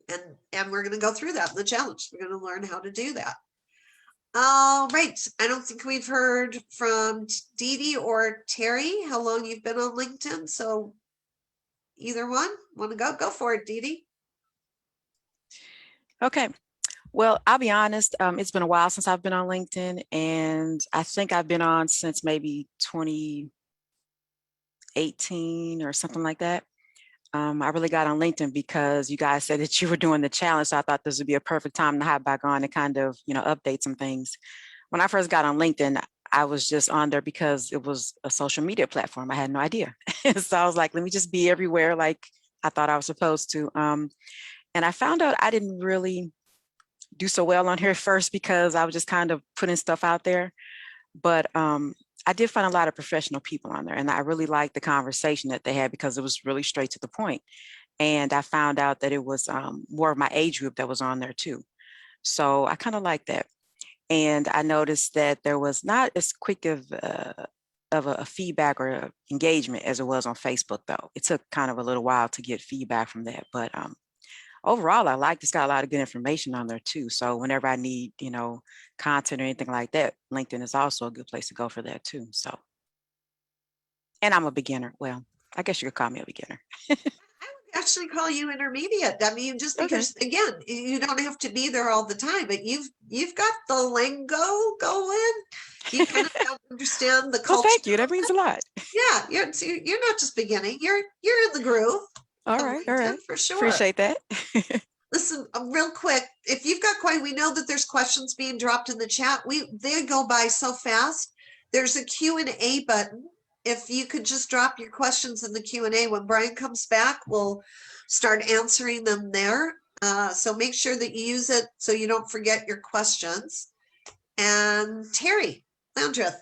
And we're going to go through that in the challenge. We're going to learn how to do that. All right. I don't think we've heard from Dee Dee or Terry how long you've been on LinkedIn. So either one want to go for it, Dee Dee. Okay. Well, I'll be honest. It's been a while since I've been on LinkedIn, and I think I've been on since maybe 2018 or something like that. I really got on LinkedIn because you guys said that you were doing the challenge. So I thought this would be a perfect time to hop back on and kind of, update some things. When I first got on LinkedIn, I was just on there because it was a social media platform. I had no idea. So I was like, let me just be everywhere like I thought I was supposed to. And I found out I didn't really do so well on here first because I was just kind of putting stuff out there. But I did find a lot of professional people on there, and I really liked the conversation that they had because it was really straight to the point. And I found out that it was more of my age group that was on there too. So I kind of liked that. And I noticed that there was not as quick of a feedback or engagement as it was on Facebook, though. It took kind of a little while to get feedback from that. But overall, I like it's got a lot of good information on there too. So whenever I need, content or anything like that, LinkedIn is also a good place to go for that too. So, and I'm a beginner. Well, I guess you could call me a beginner. I would actually call you intermediate. I mean, just because again, you don't have to be there all the time, but you've got the lingo going. You kind of understand the culture. Well, thank you. That means a lot. Yeah, you're not just beginning. You're in the groove. All right. For sure. Appreciate that. Listen, real quick, if you've got we know that there's questions being dropped in the chat. They go by so fast. There's a Q&A button. If you could just drop your questions in the Q&A, when Brian comes back, we'll start answering them there. So make sure that you use it so you don't forget your questions. And Terry Landreth,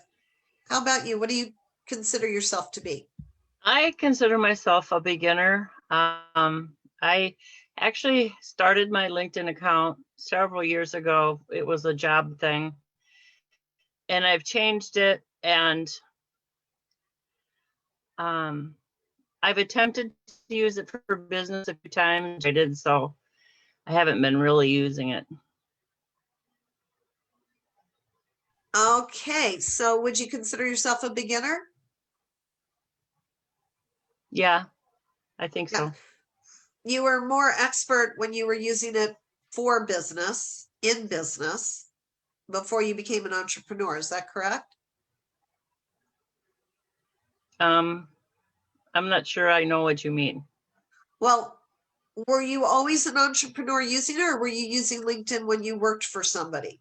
how about you? What do you consider yourself to be? I consider myself a beginner. I actually started my LinkedIn account several years ago. It was a job thing, and I've changed it, and I've attempted to use it for business a few times. I did, so I haven't been really using it. Okay, so would you consider yourself a beginner? Yeah, I think so. You were more expert when you were using it for business, in business, before you became an entrepreneur. Is that correct? I'm not sure I know what you mean. Well, were you always an entrepreneur using it, or were you using LinkedIn when you worked for somebody?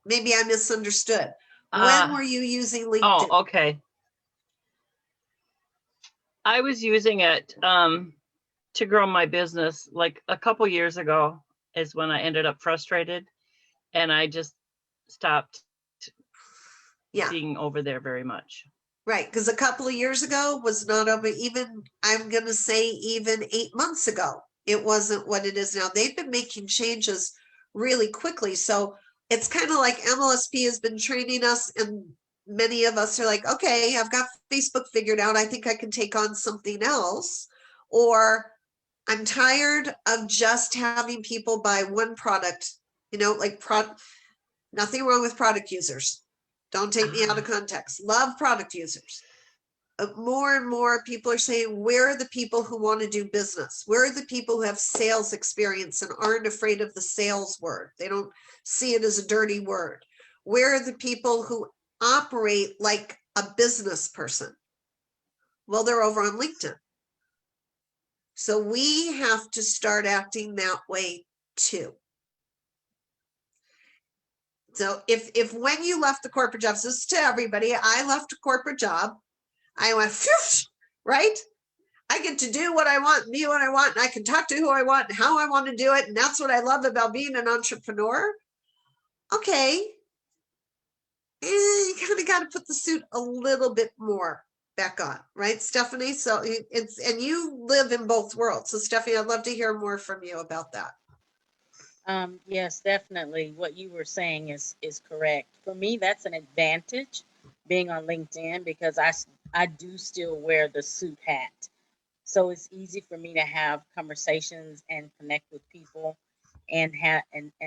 Maybe I misunderstood. When were you using LinkedIn? Oh, okay. I was using it to grow my business like a couple years ago is when I ended up frustrated, and I just stopped being over there very much. Right, because a couple of years ago was not over, even I'm going to say even 8 months ago. It wasn't what it is now. They've been making changes really quickly. So it's kind of like MLSP has been training us, and many of us are like, okay, I've got Facebook figured out. I think I can take on something else. Or I'm tired of just having people buy one product, nothing wrong with product users. Don't take me out of context. Love product users. More and more people are saying, where are the people who want to do business? Where are the people who have sales experience and aren't afraid of the sales word? They don't see it as a dirty word. Where are the people who operate like a business person? Well, they're over on LinkedIn. So we have to start acting that way too. So if when you left the corporate jobs, this is to everybody, I left a corporate job, I went, phew, right? I get to do what I want, and be what I want, and I can talk to who I want and how I want to do it. And that's what I love about being an entrepreneur. Okay. You kind of got to put the suit a little bit more back on, right, Stephanie? So and you live in both worlds. So Stephanie, I'd love to hear more from you about that. Yes, definitely. What you were saying is correct. For me, that's an advantage being on LinkedIn because I do still wear the suit hat. So it's easy for me to have conversations and connect with people and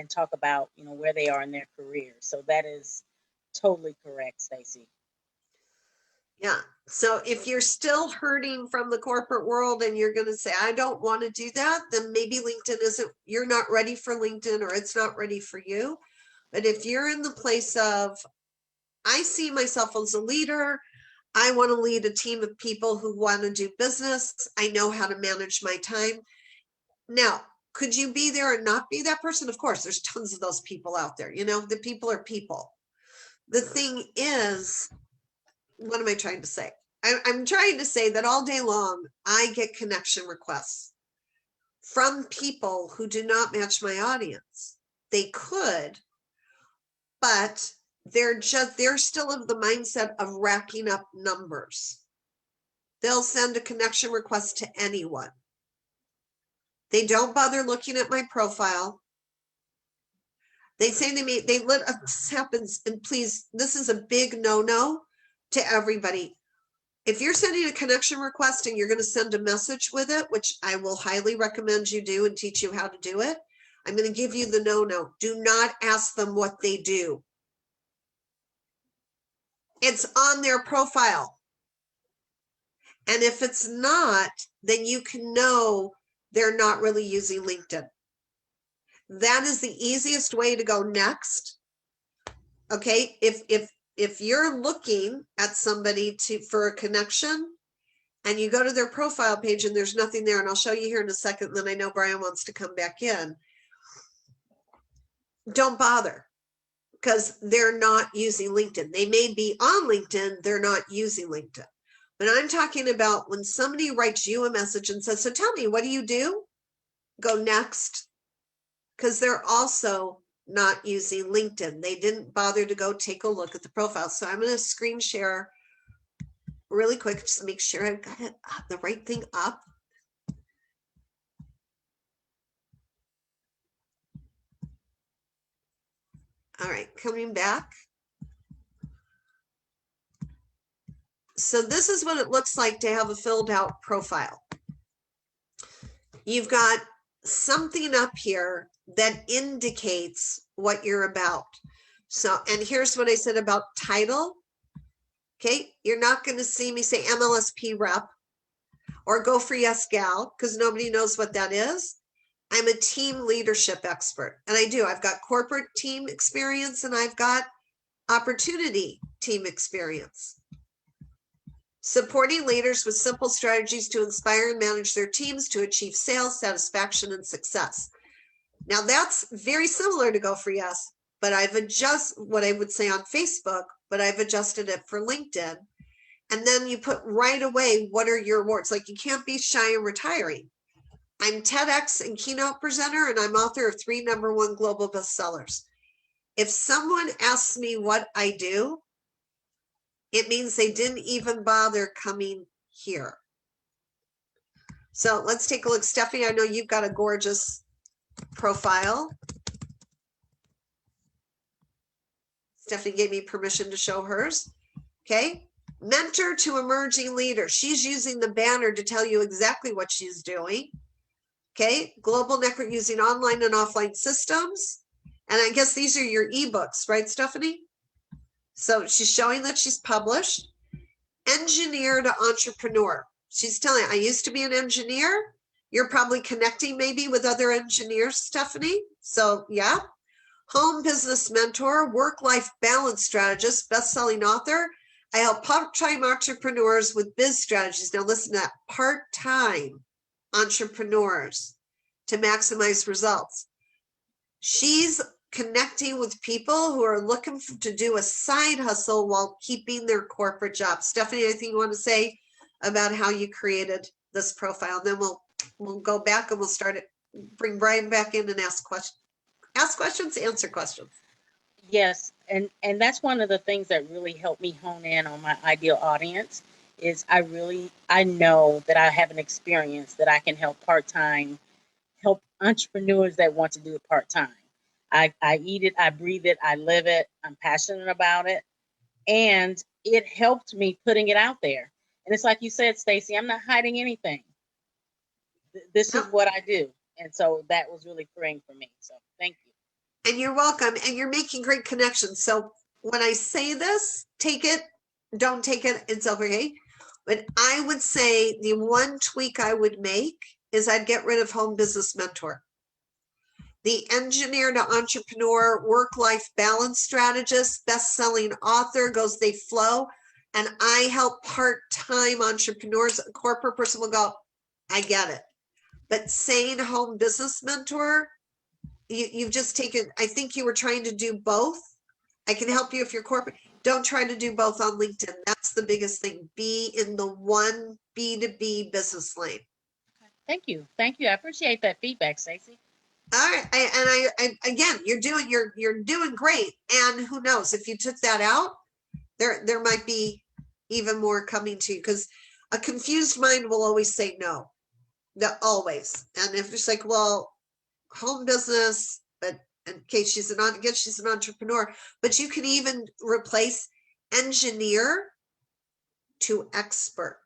talk about, you know, where they are in their career. So that is totally correct, Stacy. Yeah. So if you're still hurting from the corporate world and you're going to say, I don't want to do that, then maybe LinkedIn isn't, you're not ready for LinkedIn or it's not ready for you. But if you're in the place of, I see myself as a leader, I want to lead a team of people who want to do business. I know how to manage my time. Now, could you be there and not be that person? Of course, there's tons of those people out there. You know, the people are people. The thing is, what am I trying to say? I'm trying to say that all day long, I get connection requests from people who do not match my audience. They could, but they're still of the mindset of racking up numbers. They'll send a connection request to anyone. They don't bother looking at my profile. They say to me, this happens, and please, this is a big no-no to everybody. If you're sending a connection request and you're going to send a message with it, which I will highly recommend you do and teach you how to do it, I'm going to give you the no-no. Do not ask them what they do. It's on their profile. And if it's not, then you can know they're not really using LinkedIn. That is the easiest way to go next. Okay, if you're looking at somebody for a connection and you go to their profile page and there's nothing there, and I'll show you here in a second, then I know Brian wants to come back in. Don't bother, because they're not using LinkedIn. They may be on LinkedIn, they're not using LinkedIn. But I'm talking about when somebody writes you a message and says, so tell me, what do you do? Go next, because they're also not using LinkedIn. They didn't bother to go take a look at the profile. So I'm going to screen share really quick, just to make sure I've got it up, the right thing up. All right, coming back. So this is what it looks like to have a filled out profile. You've got something up here that indicates what you're about. So, and here's what I said about title. Okay, you're not going to see me say MLSP rep or go for yes gal, because nobody knows what that is. I'm a team leadership expert, and I do. I've got corporate team experience and I've got opportunity team experience. Supporting leaders with simple strategies to inspire and manage their teams to achieve sales, satisfaction, and success. Now that's very similar to Go For Yes, but I've adjusted what I would say on Facebook, but I've adjusted it for LinkedIn. And then you put right away, what are your awards? Like, you can't be shy and retiring. I'm TEDx and keynote presenter, and I'm author of 3 #1 global bestsellers. If someone asks me what I do, it means they didn't even bother coming here. So let's take a look. Stephanie, I know you've got a gorgeous profile. Stephanie gave me permission to show hers. Okay. Mentor to emerging leaders. She's using the banner to tell you exactly what she's doing. Okay. Global network using online and offline systems. And I guess these are your ebooks, right, Stephanie? So she's showing that she's published. Engineer to entrepreneur. She's telling, I used to be an engineer. You're probably connecting maybe with other engineers, Stephanie. So yeah. Home business mentor, work-life balance strategist, best-selling author. I help part-time entrepreneurs with biz strategies. Now listen to that, part-time entrepreneurs to maximize results. She's connecting with people who are looking to do a side hustle while keeping their corporate job. Stephanie, anything you want to say about how you created this profile? And then we'll go back and we'll start it. Bring Brian back in and ask questions. Ask questions, answer questions. Yes, and that's one of the things that really helped me hone in on my ideal audience is I know that I have an experience that I can help entrepreneurs that want to do it part-time. I eat it, I breathe it, I live it, I'm passionate about it. And it helped me putting it out there. And it's like you said, Stacy, I'm not hiding anything. This is what I do. And so that was really freeing for me. So thank you. And you're welcome. And you're making great connections. So when I say this, take it, don't take it, it's okay. But I would say the one tweak I would make is I'd get rid of Home Business Mentor. The engineer to entrepreneur, work-life balance strategist, best-selling author, goes, they flow. And I help part-time entrepreneurs. A corporate person will go, I get it. But saying Home Business Mentor, you've just taken, I think you were trying to do both. I can help you if you're corporate. Don't try to do both on LinkedIn. That's the biggest thing. Be in the one B2B business lane. Thank you. Thank you. I appreciate that feedback, Stacey. All right. I again, you're doing great. And who knows, if you took that out, there might be even more coming to you, because a confused mind will always say no. Always. And if it's like, well, home business, but in case she's an entrepreneur, but you can even replace engineer to expert.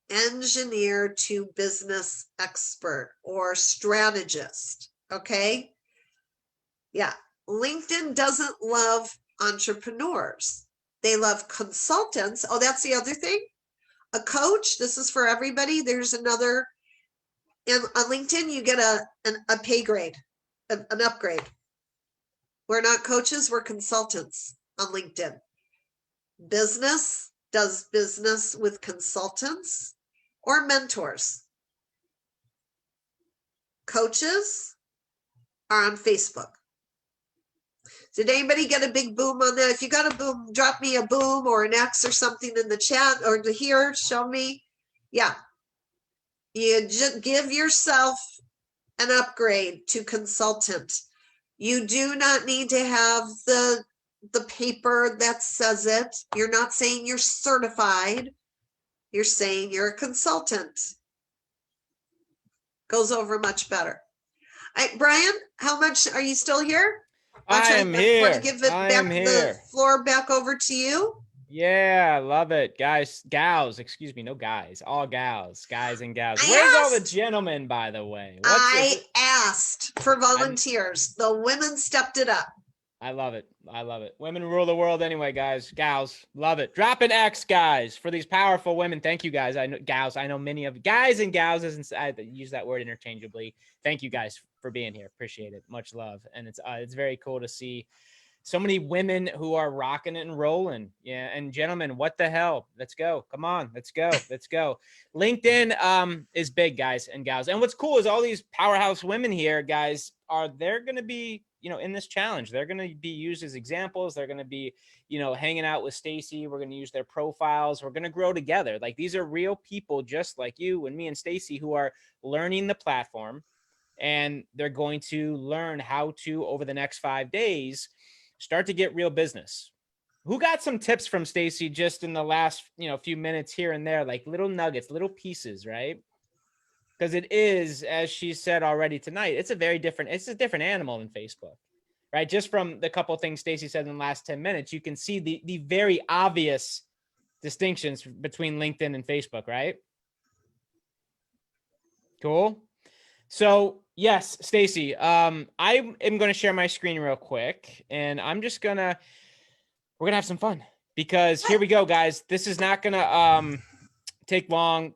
Engineer to business expert or strategist. Okay. Yeah. LinkedIn doesn't love entrepreneurs. They love consultants. Oh, that's the other thing. A coach, this is for everybody. There's another, on LinkedIn, you get a pay grade, an upgrade. We're not coaches, we're consultants on LinkedIn. Business does business with consultants or mentors. Coaches are on Facebook. Did anybody get a big boom on that? If you got a boom, drop me a boom or an X or something in the chat, or to here, show me. Yeah. You just give yourself an upgrade to consultant. You do not need to have the paper that says it. You're not saying you're certified. You're saying you're a consultant. Goes over much better. All right, Brian, how much are you still here? I am here. Want to give the floor back over to you? Yeah, love it. Gals, excuse me, no guys, all gals, guys and gals. Where's all the gentlemen, by the way? I asked for volunteers. The women stepped it up. I love it. I love it. Women rule the world anyway, guys. Gals, love it. Drop an X, guys, for these powerful women. Thank you, guys. I know gals. I know many of guys and gals. I use that word interchangeably. Thank you, guys, for being here. Appreciate it. Much love. And it's very cool to see so many women who are rocking it and rolling. Yeah. And gentlemen, what the hell? Let's go. Come on. Let's go. Let's go. LinkedIn is big, guys and gals. And what's cool is all these powerhouse women here, guys, they're going to be, in this challenge. They're going to be used as examples. They're going to be, hanging out with Stacy. We're going to use their profiles. We're going to grow together. Like, these are real people just like you and me and Stacy who are learning the platform, and they're going to learn how to, over the next 5 days, start to get real business. Who got some tips from Stacy just in the last, few minutes here and there, like little nuggets, little pieces, right? Because it is, as she said already tonight, it's a different animal than Facebook, right? Just from the couple of things Stacy said in the last 10 minutes, you can see the very obvious distinctions between LinkedIn and Facebook, right? Cool. So yes, Stacy, I am going to share my screen real quick, and we're going to have some fun, because here we go, guys. This is not going to take long.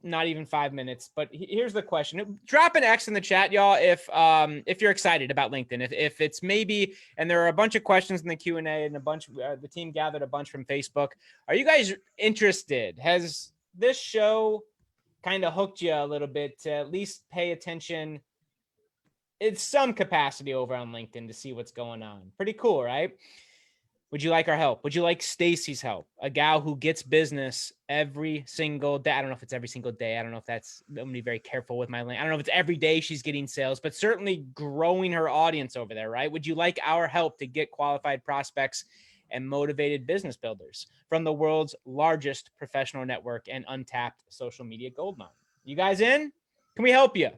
Not even 5 minutes, but here's the question. Drop an X in the chat, y'all, if you're excited about LinkedIn. If it's maybe, and there are a bunch of questions in the Q&A, and the team gathered a bunch from Facebook. Are you guys interested? Has this show kind of hooked you a little bit to at least pay attention in some capacity over on LinkedIn to see what's going on? Pretty cool, right? Would you like our help? Would you like Stacy's help? A gal who gets business every single day. I don't know if it's every single day. I don't know if that's, I'm going to be very careful with my link. I don't know if it's every day she's getting sales, but certainly growing her audience over there, right? Would you like our help to get qualified prospects and motivated business builders from the world's largest professional network and untapped social media goldmine? You guys in? Can we help you?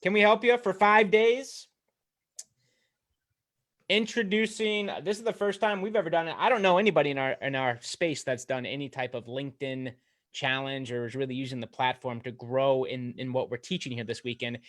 Can we help you for 5 days? introducing, this is the first time we've ever done it. I don't know anybody in our space that's done any type of LinkedIn challenge or is really using the platform to grow in what we're teaching here this weekend.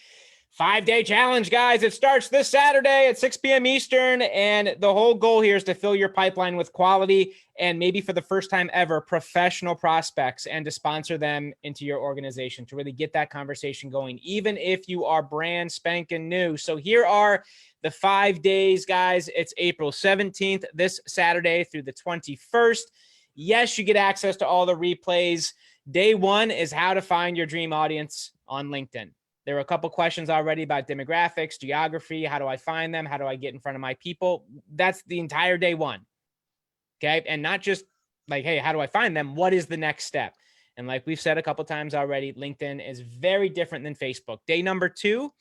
5-day challenge, guys. It starts this Saturday at 6 p.m. Eastern. And the whole goal here is to fill your pipeline with quality and maybe for the first time ever, professional prospects, and to sponsor them into your organization to really get that conversation going, even if you are brand spanking new. So here are the 5 days, guys. It's April 17th, this Saturday through the 21st. Yes, you get access to all the replays. Day one is how to find your dream audience on LinkedIn. There were a couple questions already about demographics, geography. How do I find them? How do I get in front of my people? That's the entire day one. Okay. And not just like, hey, how do I find them? What is the next step? And like we've said a couple times already, LinkedIn is very different than Facebook. Day number 2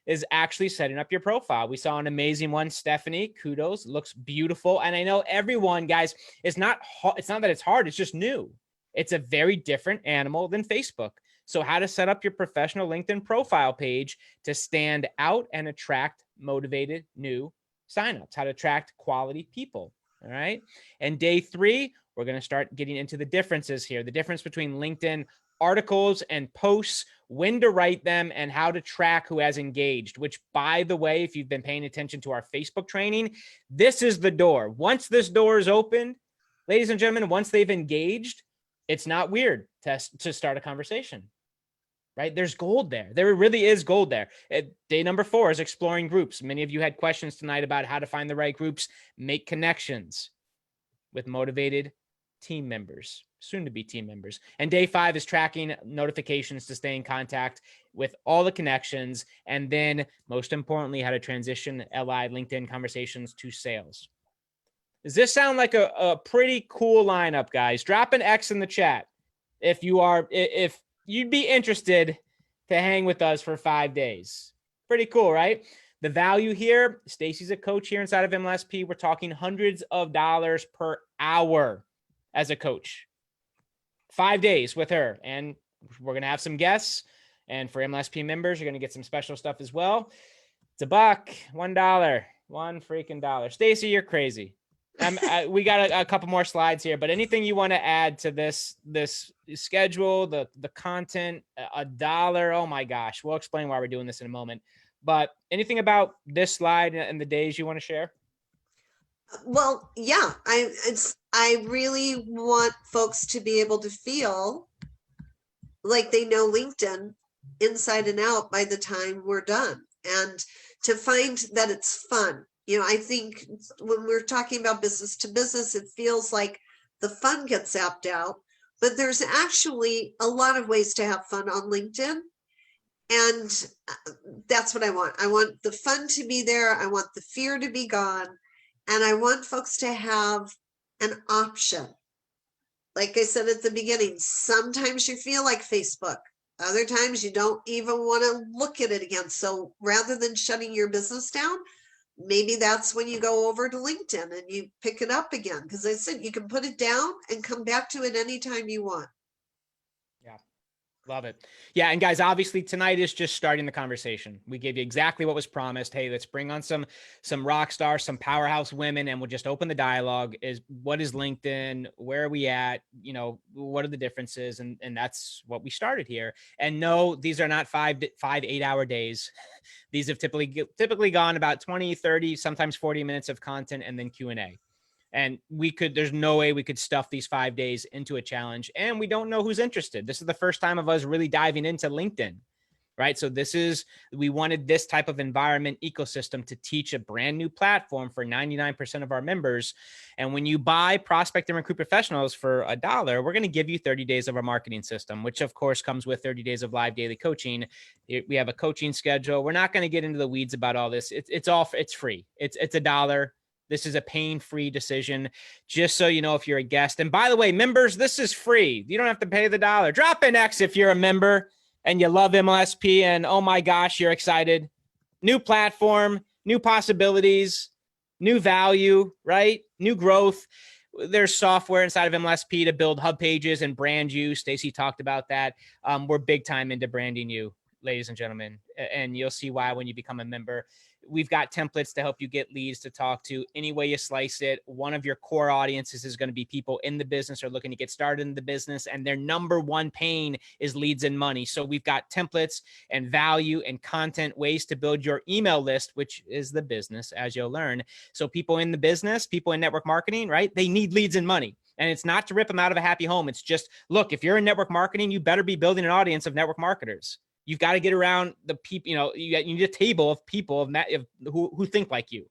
is actually setting up your profile. We saw an amazing one, Stephanie. Kudos. Looks beautiful. And I know everyone, guys, it's not that it's hard. It's just new. It's a very different animal than Facebook. So how to set up your professional LinkedIn profile page to stand out and attract motivated new signups, how to attract quality people. All right. And day 3, we're going to start getting into the differences here, the difference between LinkedIn articles and posts, when to write them, and how to track who has engaged, which, by the way, if you've been paying attention to our Facebook training, this is the door. Once this door is opened, ladies and gentlemen, once they've engaged, it's not weird to start a conversation, right? There's gold there. There really is gold there. Day number 4 is exploring groups. Many of you had questions tonight about how to find the right groups, make connections with motivated team members, soon to be team members. And day 5 is tracking notifications to stay in contact with all the connections. And then most importantly, how to transition LI LinkedIn conversations to sales. Does this sound like a pretty cool lineup, guys? Drop an X in the chat if you'd be interested to hang with us for 5 days. Pretty cool, right? The value here, Stacy's a coach here inside of MLSP. We're talking hundreds of dollars per hour as a coach. 5 days with her. And we're going to have some guests. And for MLSP members, you're going to get some special stuff as well. It's $1, $1 freaking dollar. Stacy, you're crazy. We got a couple more slides here, but anything you want to add to this schedule, the content, $1. Oh my gosh. We'll explain why we're doing this in a moment, but anything about this slide and the days you want to share? Well, yeah, I really want folks to be able to feel like they know LinkedIn inside and out by the time we're done, and to find that it's fun. You know, I think when we're talking about business to business, it feels like the fun gets zapped out, but there's actually a lot of ways to have fun on LinkedIn. And that's what I want. I want the fun to be there. I want the fear to be gone. And I want folks to have an option. Like I said at the beginning, sometimes you feel like Facebook. Other times you don't even want to look at it again. So rather than shutting your business down, maybe that's when you go over to LinkedIn and you pick it up again. Because I said you can put it down and come back to it anytime you want. Yeah. Love it. Yeah. And guys, obviously tonight is just starting the conversation. We gave you exactly what was promised. Hey, let's bring on some rock stars, some powerhouse women, and we'll just open the dialogue. What is LinkedIn? Where are we at? You know, what are the differences? And that's what we started here. And no, these are not 8-hour days. These have typically gone about 20, 30, sometimes 40 minutes of content and then Q&A. And there's no way we could stuff these 5 days into a challenge. And we don't know who's interested. This is the first time of us really diving into LinkedIn, right? So we wanted this type of environment ecosystem to teach a brand new platform for 99% of our members. And when you buy Prospect and Recruit Professionals for $1, we're going to give you 30 days of our marketing system, which of course comes with 30 days of live daily coaching. We have a coaching schedule. We're not going to get into the weeds about all this. It's free. It's $1. This is a pain-free decision, just so you know if you're a guest. And by the way, members, this is free. You don't have to pay the $1. Drop an X if you're a member and you love MLSP and, oh my gosh, you're excited. New platform, new possibilities, new value, right? New growth. There's software inside of MLSP to build hub pages and brand you. Stacy talked about that. We're big time into branding you, ladies and gentlemen, and you'll see why when you become a member. we've got templates to help you get leads to talk to. Any way you slice it, one of your core audiences is going to be people in the business or looking to get started in the business, and their number one pain is leads and money. So we've got templates and value and content, ways to build your email list, which is the business, as you'll learn. So people in the business, people in network marketing, right? They need leads and money. And it's not to rip them out of a happy home. It's just, look, if you're in network marketing, you better be building an audience of network marketers. You've got to get around the people, you need a table of people who think like you,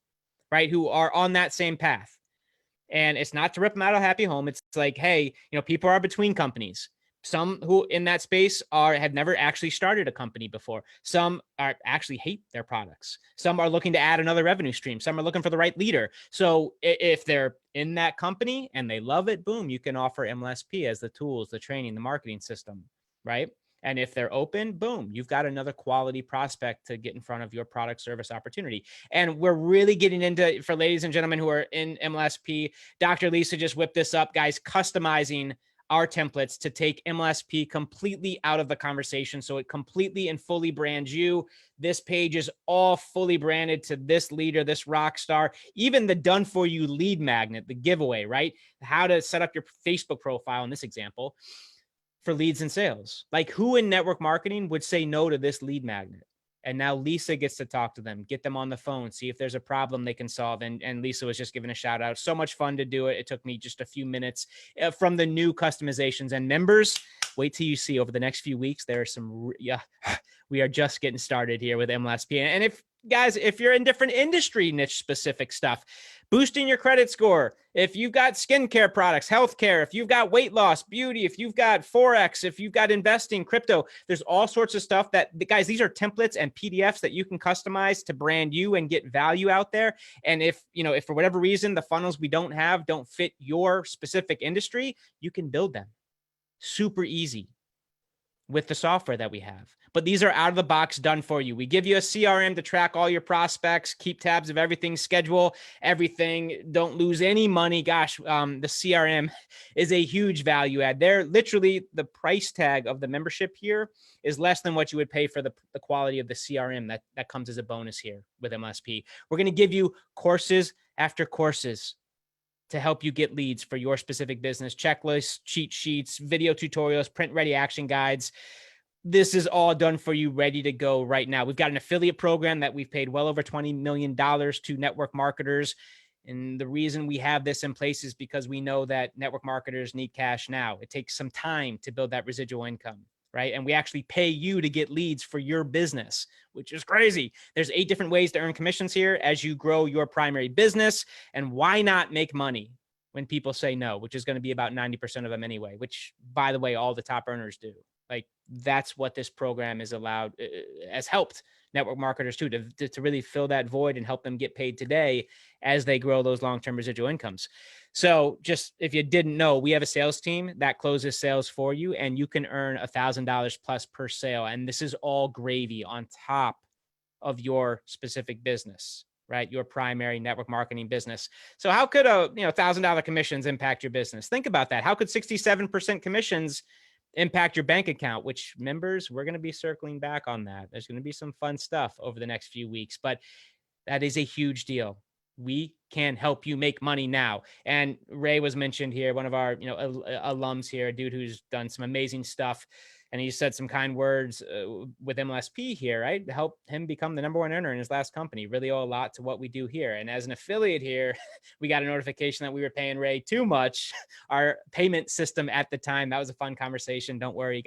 right? Who are on that same path. And it's not to rip them out of a happy home. It's like, hey, people are between companies. Some who in that space have never actually started a company before. Some are actually hate their products. Some are looking to add another revenue stream. Some are looking for the right leader. So if they're in that company and they love it, boom, you can offer MLSP as the tools, the training, the marketing system, right? And if they're open, boom, you've got another quality prospect to get in front of your product service opportunity. And we're really getting into, for ladies and gentlemen who are in MLSP, Dr. Lisa just whipped this up, guys, customizing our templates to take MLSP completely out of the conversation. So it completely and fully brands you. This page is all fully branded to this leader, this rock star, even the done for you lead magnet, the giveaway, right? How to set up your Facebook profile in this example for leads and sales. Like, who in network marketing would say no to this lead magnet? And now Lisa gets to talk to them, get them on the phone, see if there's a problem they can solve. And Lisa was just giving a shout out. So much fun to do it. It took me just a few minutes from the new customizations. And members, wait till you see over the next few weeks. There are some, we are just getting started here with MLSP. And if you're in different industry niche specific stuff, boosting your credit score, if you've got skincare products, healthcare, if you've got weight loss, beauty, if you've got Forex, if you've got investing, crypto, there's all sorts of stuff that, guys, these are templates and PDFs that you can customize to brand you and get value out there. And if for whatever reason, the funnels we don't fit your specific industry, you can build them. Super easy with the software that we have. But these are out of the box, done for you. We give you a CRM to track all your prospects, keep tabs of everything, schedule everything, don't lose any money. Gosh, the CRM is a huge value add. They're literally, the price tag of the membership here is less than what you would pay for the quality of the CRM that comes as a bonus here with MSP. We're going to give you courses after courses to help you get leads for your specific business, checklists, cheat sheets, video tutorials, print ready action guides. This is all done for you, ready to go right now. We've got an affiliate program that we've paid well over $20 million to network marketers. And the reason we have this in place is because we know that network marketers need cash now. It takes some time to build that residual income, right? And we actually pay you to get leads for your business, which is crazy. There's 8 different ways to earn commissions here as you grow your primary business. And why not make money when people say no, which is going to be about 90% of them anyway, which, by the way, all the top earners do. Like, that's what this program has helped network marketers too, to really fill that void and help them get paid today as they grow those long-term residual incomes. So just, if you didn't know, we have a sales team that closes sales for you, and you can earn $1,000 plus per sale. And this is all gravy on top of your specific business, right? Your primary network marketing business. So how could $1,000 commissions impact your business? Think about that. How could 67% commissions impact your bank account? Which, members, we're going to be circling back on that. There's going to be some fun stuff over the next few weeks, but that is a huge deal. We can help you make money now. And Ray was mentioned here, one of our alums here, a dude who's done some amazing stuff. And he said some kind words with MLSP here, right? To help him become the #1 earner in his last company. Really owe a lot to what we do here. And as an affiliate here, we got a notification that we were paying Ray too much. Our payment system at the time, that was a fun conversation. Don't worry,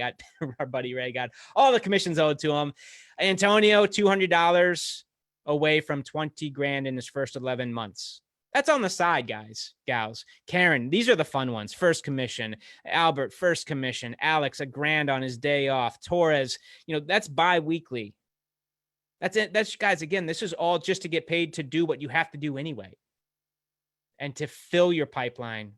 our buddy Ray got all the commissions owed to him. Antonio, $200 away from 20 grand in his first 11 months. That's on the side, guys, gals. Karen, these are the fun ones. First commission. Albert, first commission. Alex, $1,000 on his day off. Torres, that's bi-weekly. That's it. That's, guys, again, this is all just to get paid to do what you have to do anyway, and to fill your pipeline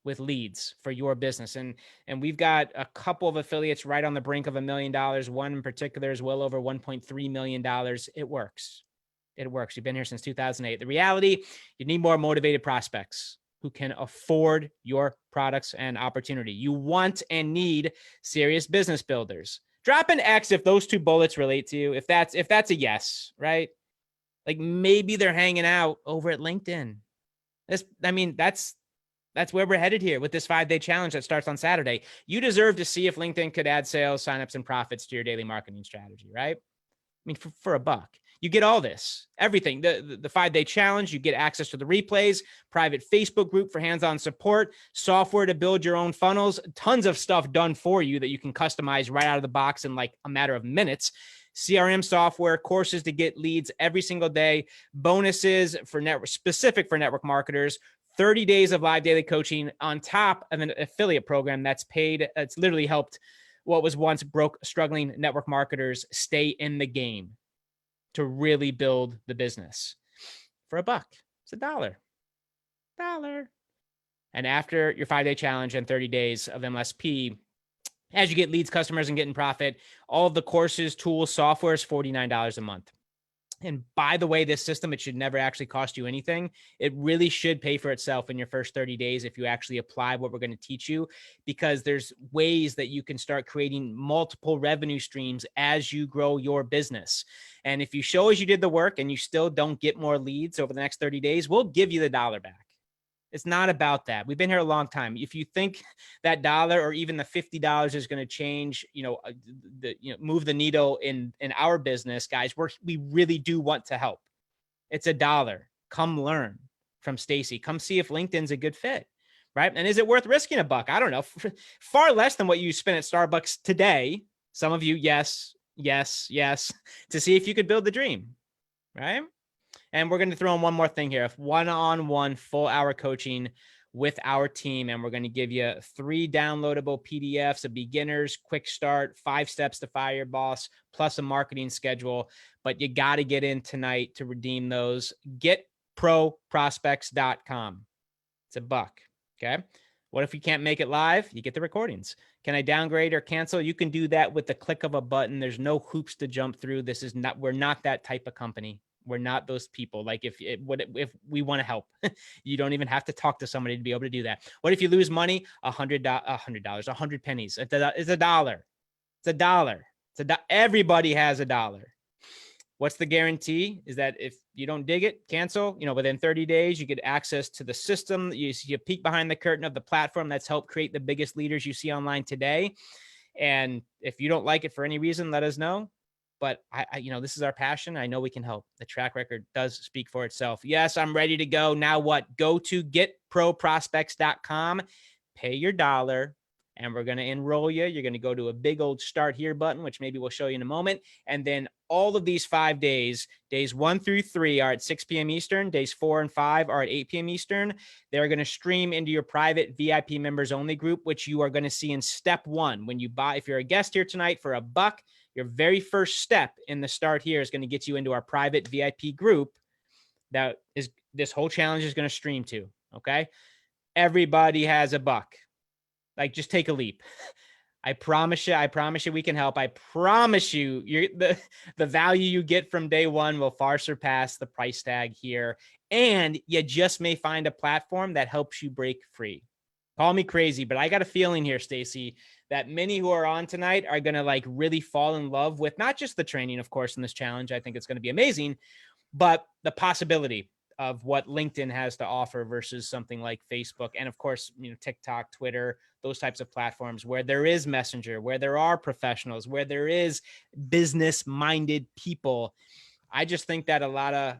with leads for your business. And we've got a couple of affiliates right on the brink of $1 million. One in particular is well over $1.3 million. It works. It works. You've been here since 2008. The reality, you need more motivated prospects who can afford your products and opportunity. You want and need serious business builders. Drop an X if those 2 bullets relate to you. If that's a yes, right? Like maybe they're hanging out over at LinkedIn. That's where we're headed here with this 5-day challenge that starts on Saturday. You deserve to see if LinkedIn could add sales, signups, and profits to your daily marketing strategy, right? I mean, for a buck, you get all this, everything. The 5-day challenge, you get access to the replays, private Facebook group for hands-on support, software to build your own funnels, tons of stuff done for you that you can customize right out of the box in like a matter of minutes. CRM software, courses to get leads every single day, bonuses for specific for network marketers, 30 days of live daily coaching on top of an affiliate program that's paid. It's literally helped what was once broke, struggling network marketers stay in the game to really build the business for a buck. It's $1. And after your 5-day challenge and 30 days of MSP, as you get leads, customers, and getting profit, all of the courses, tools, software is $49 a month. And by the way, this system, it should never actually cost you anything. It really should pay for itself in your first 30 days if you actually apply what we're going to teach you, because there's ways that you can start creating multiple revenue streams as you grow your business. And if you show us you did the work and you still don't get more leads over the next 30 days, we'll give you the $1 back. It's not about that. We've been here a long time. If you think that $1 or even the $50 is going to change, move the needle in our business, guys, we really do want to help. It's $1. Come learn from Stacy. Come see if LinkedIn's a good fit, right? And is it worth risking a buck? I don't know. Far less than what you spent at Starbucks today. Some of you, yes, to see if you could build the dream, right? And we're going to throw in one more thing here, one-on-one full-hour coaching with our team. And we're going to give you 3 downloadable PDFs, a beginner's quick start, 5 steps to fire your boss, plus a marketing schedule. But you got to get in tonight to redeem those. GetProProspects.com. It's $1. Okay. What if you can't make it live? You get the recordings. Can I downgrade or cancel? You can do that with the click of a button. There's no hoops to jump through. We're not that type of company. We're not those people. Like if we want to help, you don't even have to talk to somebody to be able to do that. What if you lose money? $100, 100 pennies. It's $1. It's $1. Everybody has $1. What's the guarantee is that if you don't dig it, cancel, within 30 days, you get access to the system. You peek behind the curtain of the platform that's helped create the biggest leaders you see online today. And if you don't like it for any reason, let us know. But this is our passion. I know we can help. The track record does speak for itself. Yes, I'm ready to go. Now what? Go to getproprospects.com, pay your $1, and we're going to enroll you. You're going to go to a big old start here button, which maybe we'll show you in a moment. And then all of these 5 days, days 1 through 3 are at 6 p.m. Eastern. Days 4 and 5 are at 8 p.m. Eastern. They're going to stream into your private VIP members only group, which you are going to see in step 1. When you buy, if you're a guest here tonight for $1, your very first step in the start here is going to get you into our private VIP group that is this whole challenge is going to stream to. Okay. Everybody has $1. Like, just take a leap. I promise you we can help. I promise you the value you get from day 1 will far surpass the price tag here. And you just may find a platform that helps you break free. Call me crazy, but I got a feeling here, Stacy, that many who are on tonight are going to really fall in love with not just the training, of course, in this challenge. I think it's going to be amazing, but the possibility of what LinkedIn has to offer versus something like Facebook. And of course, TikTok, Twitter, those types of platforms where there is Messenger, where there are professionals, where there is business-minded people. I just think that a lot of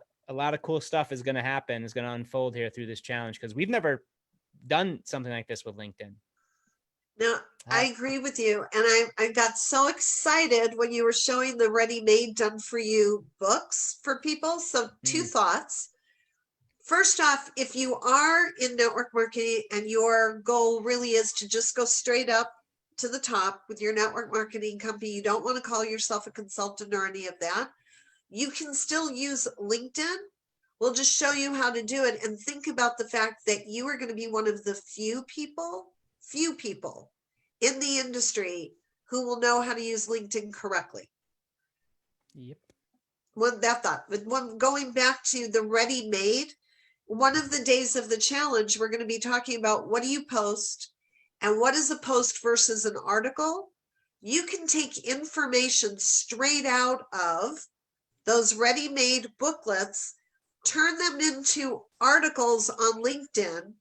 cool stuff is going to happen, is going to unfold here through this challenge, because we've never done something like this with LinkedIn. No, I agree with you. And I got so excited when you were showing the ready-made done for you books for people. So 2 thoughts. First off, if you are in network marketing and your goal really is to just go straight up to the top with your network marketing company, you don't want to call yourself a consultant or any of that, you can still use LinkedIn. We'll just show you how to do it, and think about the fact that you are going to be one of the few people in the industry who will know how to use LinkedIn correctly. Yep. Well, that thought, but going back to the ready-made, one of the days of the challenge, we're going to be talking about what do you post and what is a post versus an article. You can take information straight out of those ready-made booklets, turn them into articles on LinkedIn.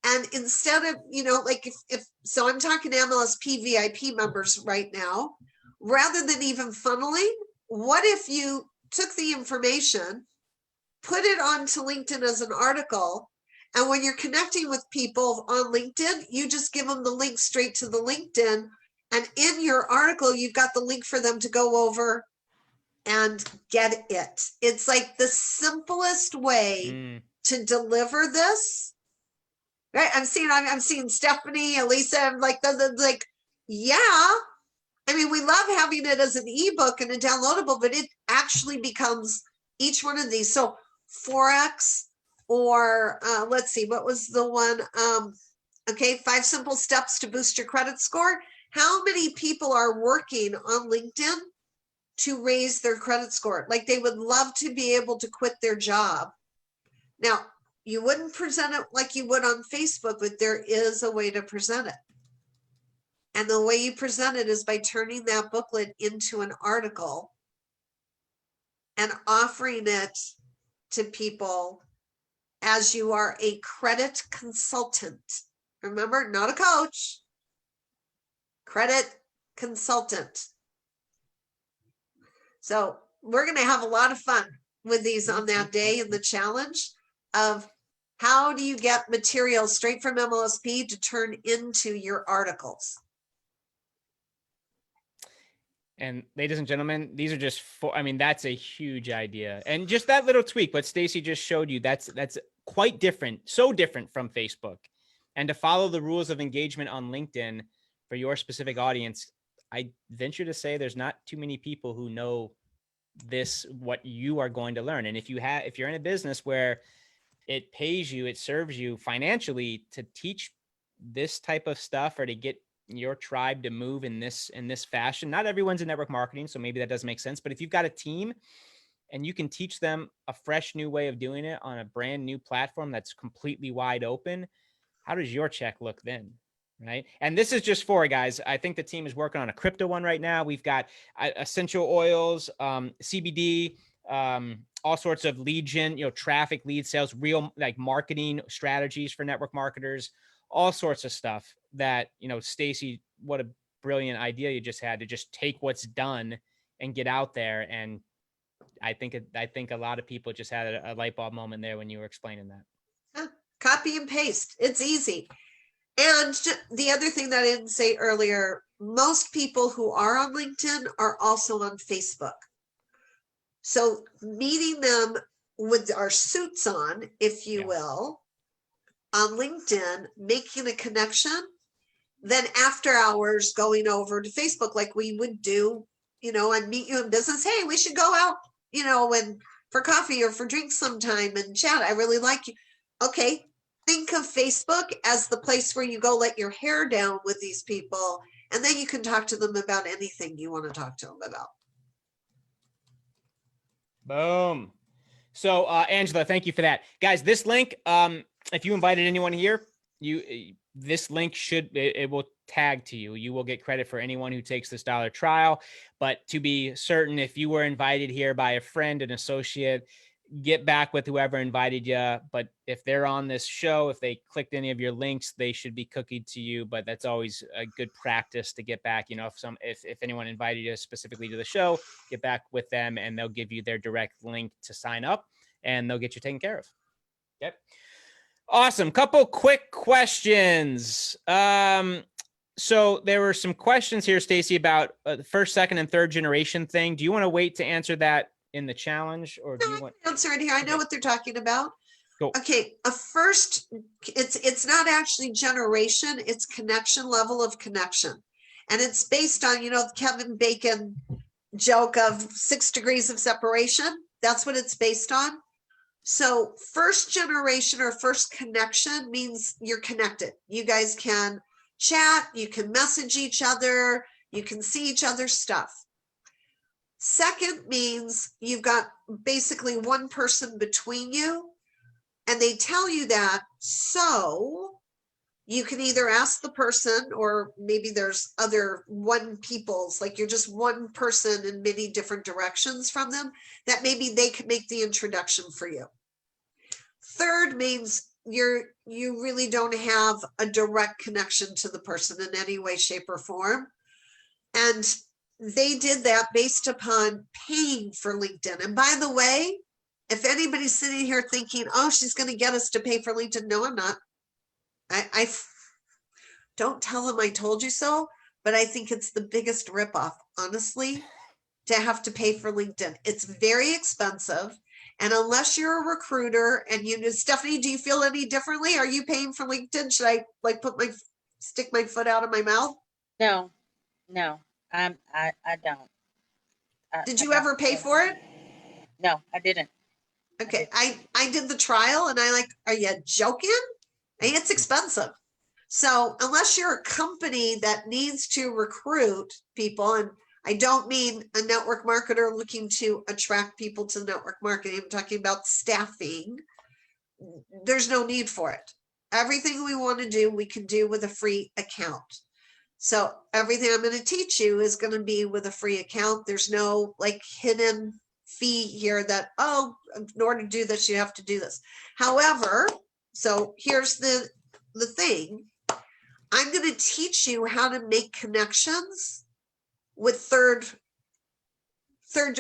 And instead of, like if so I'm talking to MLSP VIP members right now, rather than even funneling, what if you took the information, put it onto LinkedIn as an article, and when you're connecting with people on LinkedIn, you just give them the link straight to the LinkedIn. And in your article, you've got the link for them to go over and get it. It's like the simplest way to deliver this. Right? I'm seeing Stephanie, Elisa. I'm like, yeah. I mean, we love having it as an ebook and a downloadable, but it actually becomes each one of these. So Forex, or let's see, what was the one? Okay, 5 simple steps to boost your credit score. How many people are working on LinkedIn to raise their credit score? Like, they would love to be able to quit their job. Now, you wouldn't present it like you would on Facebook, but there is a way to present it. And the way you present it is by turning that booklet into an article and offering it to people as you are a credit consultant. Remember, not a coach, credit consultant. So we're going to have a lot of fun with these on that day in the challenge of how do you get material straight from MLSP to turn into your articles. And ladies and gentlemen, these are just that's a huge idea. And just that little tweak, what Stacy just showed you, that's quite different, so different from Facebook. And to follow the rules of engagement on LinkedIn for your specific audience, I venture to say there's not too many people who know this, what you are going to learn. And if you're in a business where it pays you, it serves you financially to teach this type of stuff or to get your tribe to move in this fashion. Not everyone's in network marketing, so maybe that doesn't make sense. But if you've got a team and you can teach them a fresh new way of doing it on a brand new platform that's completely wide open, how does your check look then? Right. And this is just for, guys, I think the team is working on a crypto one right now. We've got essential oils, CBD, all sorts of lead gen, traffic, lead sales, real like marketing strategies for network marketers, all sorts of stuff that, Stacy, what a brilliant idea you just had to just take what's done and get out there. And I think a lot of people just had a light bulb moment there when you were explaining that. Copy and paste. It's easy. And the other thing that I didn't say earlier, most people who are on LinkedIn are also on Facebook. So meeting them with our suits on, if you will, on LinkedIn, making a connection, then after hours going over to Facebook like we would do, and meet you in business. Hey, we should go out, and for coffee or for drinks sometime and chat. I really like you. Okay. Think of Facebook as the place where you go let your hair down with these people, and then you can talk to them about anything you want to talk to them about. Boom. So, Angela, thank you for that. Guys, this link, if you invited anyone here, this link it will tag to you. You will get credit for anyone who takes this $1 trial. But to be certain, if you were invited here by a friend, an associate, get back with whoever invited you. But if they're on this show, if they clicked any of your links, they should be cookied to you. But that's always a good practice to get back. If anyone invited you specifically to the show, get back with them and they'll give you their direct link to sign up and they'll get you taken care of. Okay. Awesome. Couple quick questions. So there were some questions here, Stacy, about the first, second, and third generation thing. Do you want to wait to answer that in the challenge, or do you want to answer it here? I know what they're talking about. Cool. Okay, it's not actually generation, it's connection, level of connection. And it's based on, Kevin Bacon joke of 6 degrees of separation. That's what it's based on. So first generation or first connection means you're connected. You guys can chat, you can message each other, you can see each other's stuff. Second means you've got basically one person between you, and they tell you that so You can either ask the person, or maybe there's other one peoples, like you're just one person in many different directions from them, that maybe they could make the introduction for you. Third means you really don't have a direct connection to the person in any way, shape, or form. And they did that based upon paying for LinkedIn. And by the way, if anybody's sitting here thinking, oh, she's going to get us to pay for LinkedIn, no, I'm not. I don't tell them I told you so, but I think it's the biggest ripoff, honestly, to have to pay for LinkedIn. It's very expensive. And unless you're a recruiter and Stephanie, do you feel any differently? Are you paying for LinkedIn? Should I like stick my foot out of my mouth? No, I don't. Did you ever pay for it? No, I didn't. Okay, I did the trial and are you joking? It's expensive. So unless you're a company that needs to recruit people, and I don't mean a network marketer looking to attract people to network marketing, I'm talking about staffing, there's no need for it. Everything we want to do, we can do with a free account. So everything I'm going to teach you is going to be with a free account. There's no like hidden fee here that, oh, in order to do this, you have to do this. However, so here's the thing. I'm going to teach you how to make connections with third,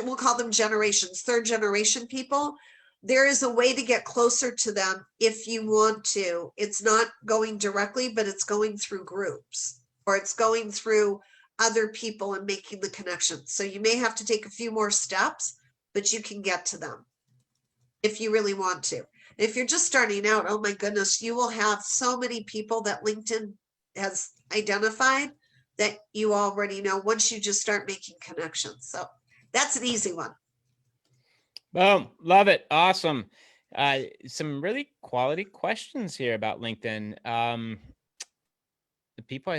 we'll call them generations, third generation people. There is a way to get closer to them if you want to. It's not going directly, but it's going through groups, or it's going through other people and making the connections. So you may have to take a few more steps, but you can get to them if you really want to. If you're just starting out, oh my goodness, you will have so many people that LinkedIn has identified that you already know once you just start making connections. So that's an easy one. Boom. Love it. Awesome. Some really quality questions here about LinkedIn. The people,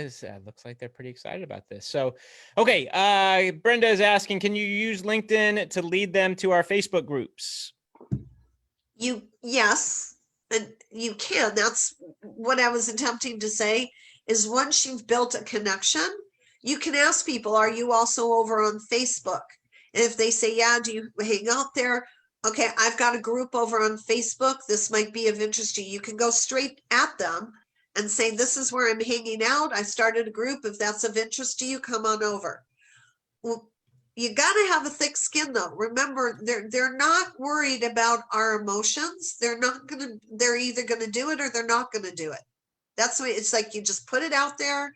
looks like they're pretty excited about this. So, okay. Brenda is asking, can you use LinkedIn to lead them to our Facebook groups? Yes, and you can. That's what I was attempting to say, is once you've built a connection, you can ask people, are you also over on Facebook? And if they say, yeah, do you hang out there? Okay, I've got a group over on Facebook. This might be of interest to you. You can go straight at them and say, this is where I'm hanging out. I started a group. If that's of interest to you, come on over. Well, you got to have a thick skin though. Remember, they're not worried about our emotions. They're either going to do it or they're not going to do it. That's why it's like you just put it out there.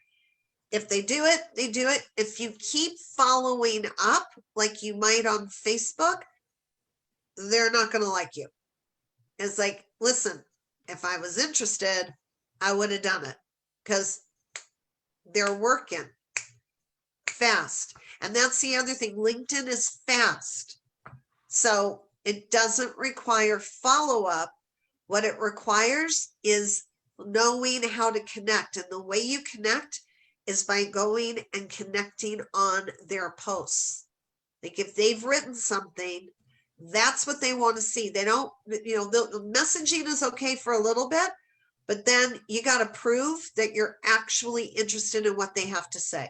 If they do it, they do it. If you keep following up like you might on Facebook, they're not going to like you. It's like, listen, if I was interested, I would have done it, because they're working fast. And that's the other thing. LinkedIn is fast. So it doesn't require follow-up. What it requires is knowing how to connect. And the way you connect is by going and connecting on their posts. Like if they've written something, that's what they want to see. They don't, the messaging is okay for a little bit, but then you got to prove that you're actually interested in what they have to say.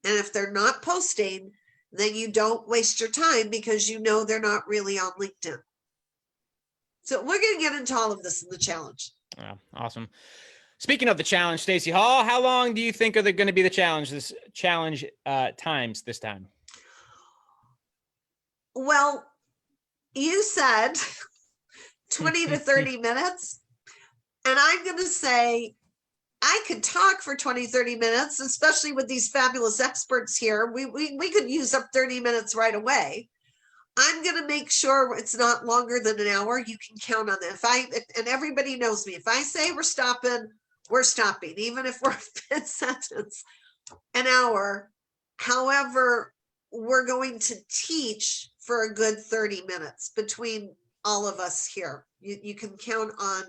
And if they're not posting, then you don't waste your time, because you know they're not really on LinkedIn. So we're going to get into all of this in the challenge. Oh, awesome. Speaking of the challenge, Stacey Hall, how long do you think are there going to be the challenge times this time? Well, you said 20 to 30 minutes. And I'm going to say I could talk for 20, 30 minutes, especially with these fabulous experts here. We could use up 30 minutes right away. I'm going to make sure it's not longer than an hour. You can count on that. And everybody knows me. If I say we're stopping, we're stopping, even if we're mid-sentence, an hour. However, we're going to teach for a good 30 minutes between all of us here. You can count on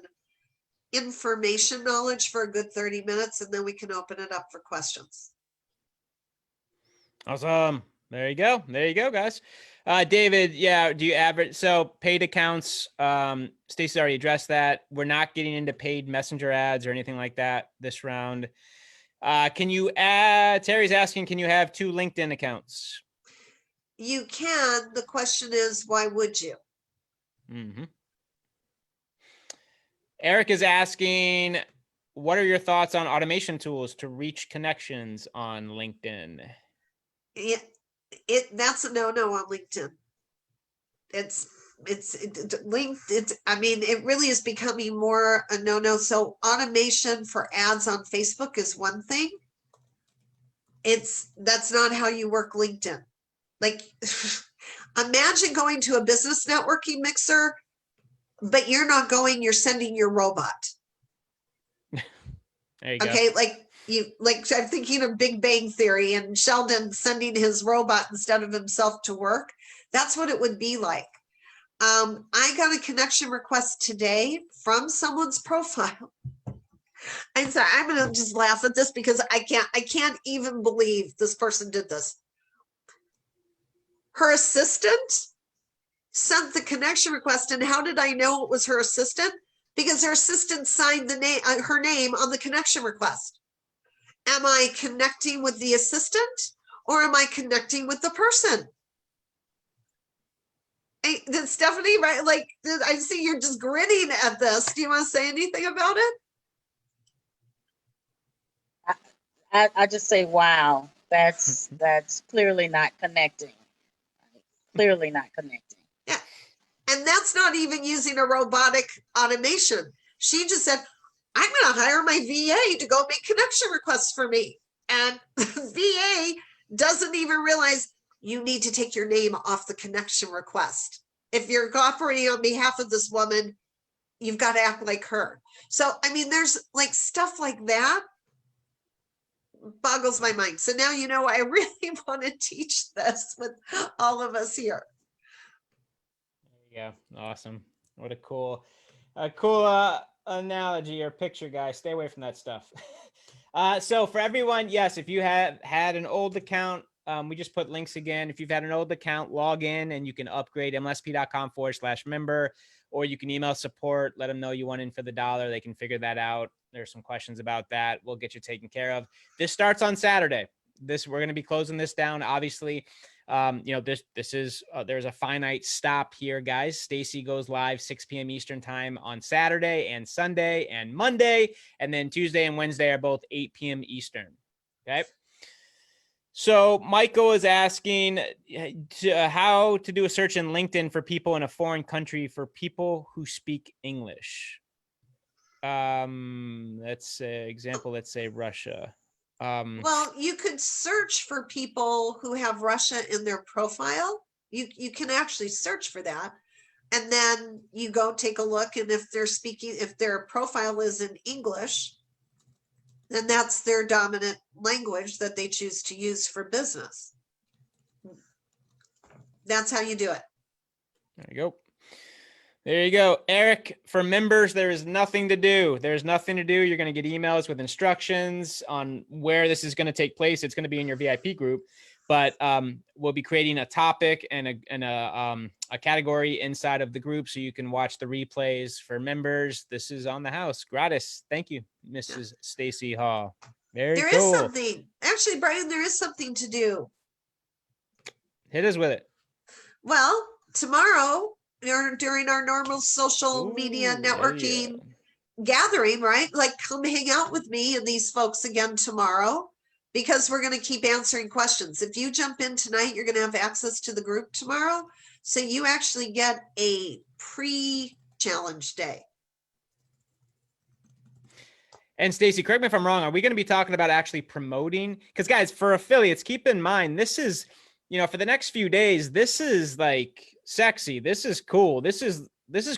information knowledge for a good 30 minutes, and then we can open it up for questions. Awesome. There you go. There you go, guys. David, yeah, do you average? So paid accounts, Stacey already addressed that. We're not getting into paid messenger ads or anything like that this round. Can you add, Terry's asking, can you have 2 LinkedIn accounts? You can. The question is, why would you? Mm-hmm. Eric is asking, what are your thoughts on automation tools to reach connections on LinkedIn? That's a no-no on LinkedIn. I mean, it really is becoming more a no-no. So automation for ads on Facebook is one thing. That's not how you work LinkedIn. Like, imagine going to a business networking mixer, but you're not going, you're sending your robot. There you go. Okay, like I'm thinking of Big Bang Theory and Sheldon sending his robot instead of himself to work. That's what it would be like. I got a connection request today from someone's profile. I'm sorry, I'm gonna just laugh at this because I can't even believe this person did this. Her assistant sent the connection request, and how did I know it was her assistant? Because her assistant signed the name, her name on the connection request. Am I connecting with the assistant or am I connecting with the person? Hey, then Stephanie, right? Like, I see you're just grinning at this. Do you want to say anything about it? I just say, wow, that's clearly not connecting. Clearly not connecting. Yeah. And that's not even using a robotic automation. She just said, I'm going to hire my VA to go make connection requests for me. And the VA doesn't even realize you need to take your name off the connection request. If you're operating on behalf of this woman, you've got to act like her. So, I mean, there's like stuff like that boggles my mind. So now, I really want to teach this with all of us here. Yeah, awesome. What a cool analogy or picture, guys. Stay away from that stuff. So for everyone, yes, if you have had an old account, we just put links again. If you've had an old account, log in and you can upgrade mlsp.com/member, or you can email support, let them know you want in for the $1. They can figure that out. There's some questions about that. We'll get you taken care of. This starts on Saturday. We're going to be closing this down. Obviously, this is there's a finite stop here, guys. Stacey goes live 6 p.m. Eastern time on Saturday and Sunday and Monday, and then Tuesday and Wednesday are both 8 p.m. Eastern. Okay. So Michael is asking how to do a search in LinkedIn for people in a foreign country for people who speak English. Let's example. Let's say Russia. Well, you could search for people who have Russia in their profile. You can actually search for that. And then you go take a look. And if if their profile is in English, then that's their dominant language that they choose to use for business. That's how you do it. There you go. There you go. Eric, for members, there is nothing to do. There's nothing to do. You're going to get emails with instructions on where this is going to take place. It's going to be in your VIP group, but we'll be creating a topic and a category inside of the group so you can watch the replays for members. This is on the house. Gratis. Thank you, Mrs. Stacey Hall. Very cool. There is something. Actually, Brian, there is something to do. Hit us with it. Well, tomorrow, during our normal social media networking gathering, right? Like, come hang out with me and these folks again tomorrow, because we're going to keep answering questions. If you jump in tonight, you're going to have access to the group tomorrow. So you actually get a pre-challenge day. And Stacey, correct me if I'm wrong. Are we going to be talking about actually promoting? Because guys, for affiliates, keep in mind, this is, for the next few days, this is like sexy. This is cool. This is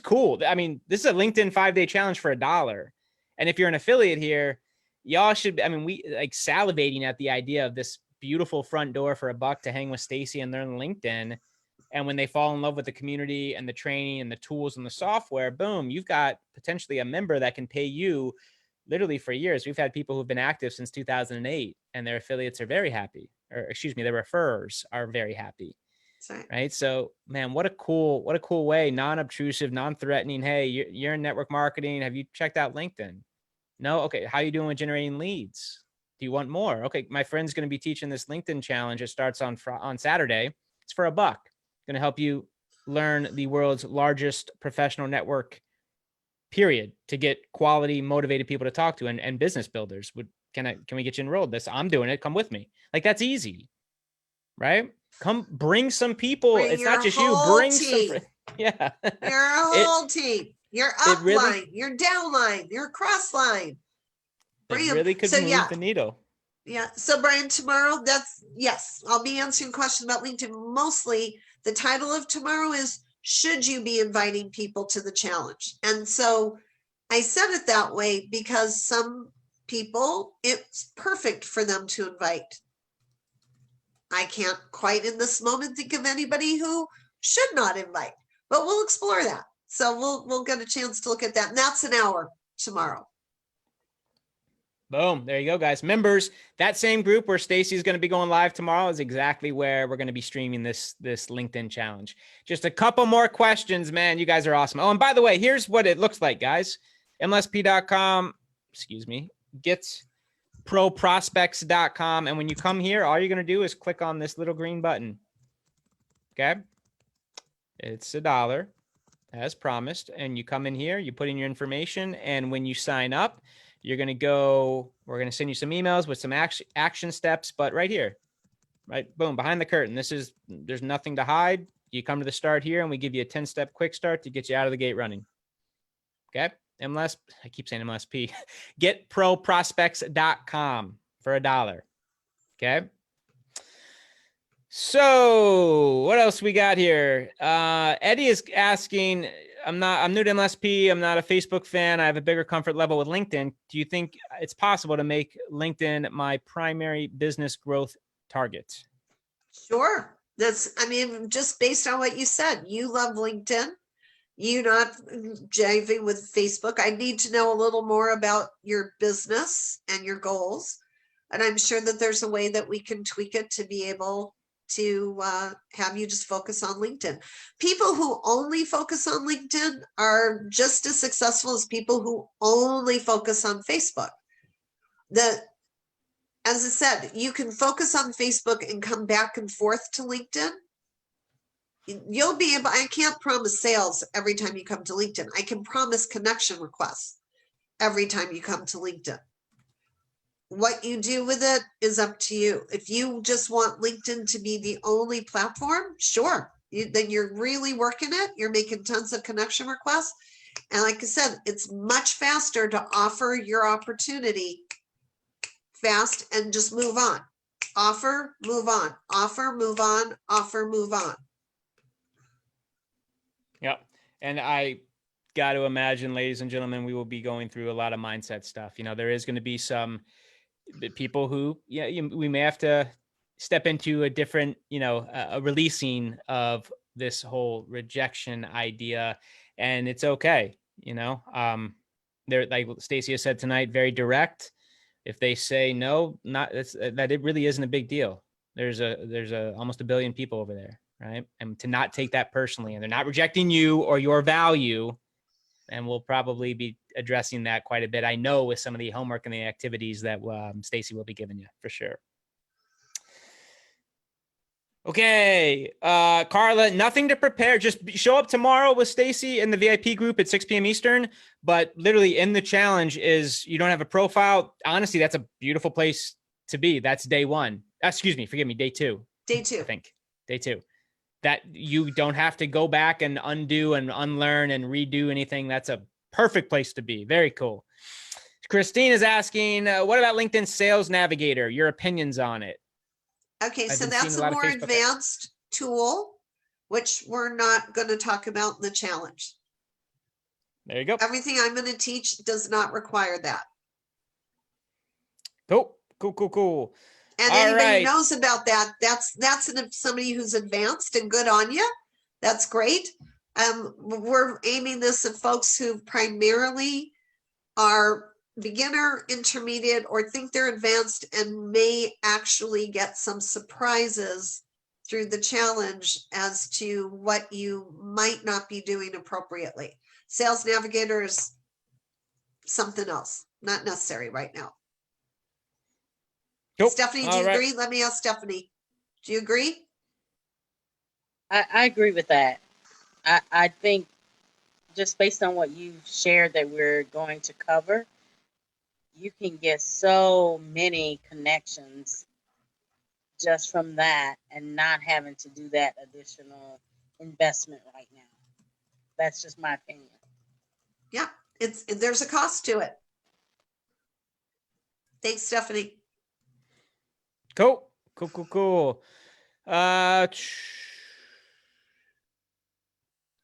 cool. I mean, this is a LinkedIn 5-day challenge for $1. And if you're an affiliate here, y'all should, we like salivating at the idea of this beautiful front door for $1 to hang with Stacey and learn LinkedIn. And when they fall in love with the community and the training and the tools and the software, boom, you've got potentially a member that can pay you literally for years. We've had people who've been active since 2008 and their affiliates are very happy, or excuse me, the referrers are very happy. Sorry. Right. So, man, what a cool way, non-obtrusive, non-threatening. Hey, you're in network marketing. Have you checked out LinkedIn? No. Okay. How you doing with generating leads? Do you want more? Okay. My friend's going to be teaching this LinkedIn challenge. It starts on Saturday. It's for $1. Going to help you learn the world's largest professional network, period, to get quality, motivated people to talk to and business builders. Can we get you enrolled? I'm doing it. Come with me. Like, that's easy, right? Come bring some people. Bring It's your not just you. whole Bring team. Yeah. Your whole team. Your upline, really, your downline, your cross line. Bring it 'em. really could So, move yeah. the needle. Yeah. So, Brian, tomorrow, yes, I'll be answering questions about LinkedIn. Mostly the title of tomorrow is, should you be inviting people to the challenge? And so I said it that way because some people, it's perfect for them to invite. I can't quite in this moment think of anybody who should not invite, but we'll explore that. So we'll get a chance to look at that. And that's an hour tomorrow. Boom. There you go, guys. Members, that same group where Stacy's going to be going live tomorrow is exactly where we're going to be streaming this LinkedIn challenge. Just a couple more questions, man. You guys are awesome. Oh, and by the way, here's what it looks like, guys. MLSP.com, getproprospects.com. And when you come here, all you're going to do is click on this little green button. Okay. It's $1 as promised. And you come in here, you put in your information. And when you sign up, you're going to go, we're going to send you some emails with some action steps, but right here, right? Boom, behind the curtain. There's nothing to hide. You come to the start here and we give you a 10-step quick start to get you out of the gate running. Okay. I keep saying MLSP, getproprospects.com for $1. Okay. So what else we got here? Eddie is asking, I'm new to MLSP. I'm not a Facebook fan. I have a bigger comfort level with LinkedIn. Do you think it's possible to make LinkedIn my primary business growth target? Sure. Just based on what you said, you love LinkedIn. You not jiving with Facebook. I need to know a little more about your business and your goals. And I'm sure that there's a way that we can tweak it to be able to have you just focus on LinkedIn. People who only focus on LinkedIn are just as successful as people who only focus on Facebook. As I said, you can focus on Facebook and come back and forth to LinkedIn. You'll be able, I can't promise sales every time you come to LinkedIn. I can promise connection requests every time you come to LinkedIn. What you do with it is up to you. If you just want LinkedIn to be the only platform, sure. Then you're really working it. You're making tons of connection requests. And like I said, it's much faster to offer your opportunity fast and just move on. Offer, move on. Offer, move on. Offer, move on. Yep. And I got to imagine, ladies and gentlemen, we will be going through a lot of mindset stuff. There is going to be some people who, we may have to step into a different, a releasing of this whole rejection idea, and it's okay. They're, like Stacey has said tonight, very direct. If they say no, that it really isn't a big deal. There's almost 1 billion people over there, right? And to not take that personally, and they're not rejecting you or your value. And we'll probably be addressing that quite a bit, I know, with some of the homework and the activities that Stacey will be giving you for sure. Okay, Carla, nothing to prepare. Just show up tomorrow with Stacey in the VIP group at 6 p.m. Eastern. But literally in the challenge is you don't have a profile. Honestly, that's a beautiful place to be. That's day one. Excuse me, forgive me, day two. Day two. I think day two. That you don't have to go back and undo and unlearn and redo anything. That's a perfect place to be. Very cool. Christine is asking, what about LinkedIn Sales Navigator? Your opinions on it? Okay, so that's a more advanced tool, which we're not going to talk about in the challenge. There you go. Everything I'm going to teach does not require that. Cool, cool, cool, cool. And anybody who knows about that, that's somebody who's advanced and good on you. That's great. We're aiming this at folks who primarily are beginner, intermediate, or think they're advanced and may actually get some surprises through the challenge as to what you might not be doing appropriately. Sales Navigator is something else, not necessary right now. Nope. Stephanie, do you agree? Let me ask Stephanie. Do you agree? I agree with that. I think just based on what you've shared that we're going to cover, you can get so many connections just from that and not having to do that additional investment right now. That's just my opinion. Yeah, there's a cost to it. Thanks, Stephanie. Cool. Do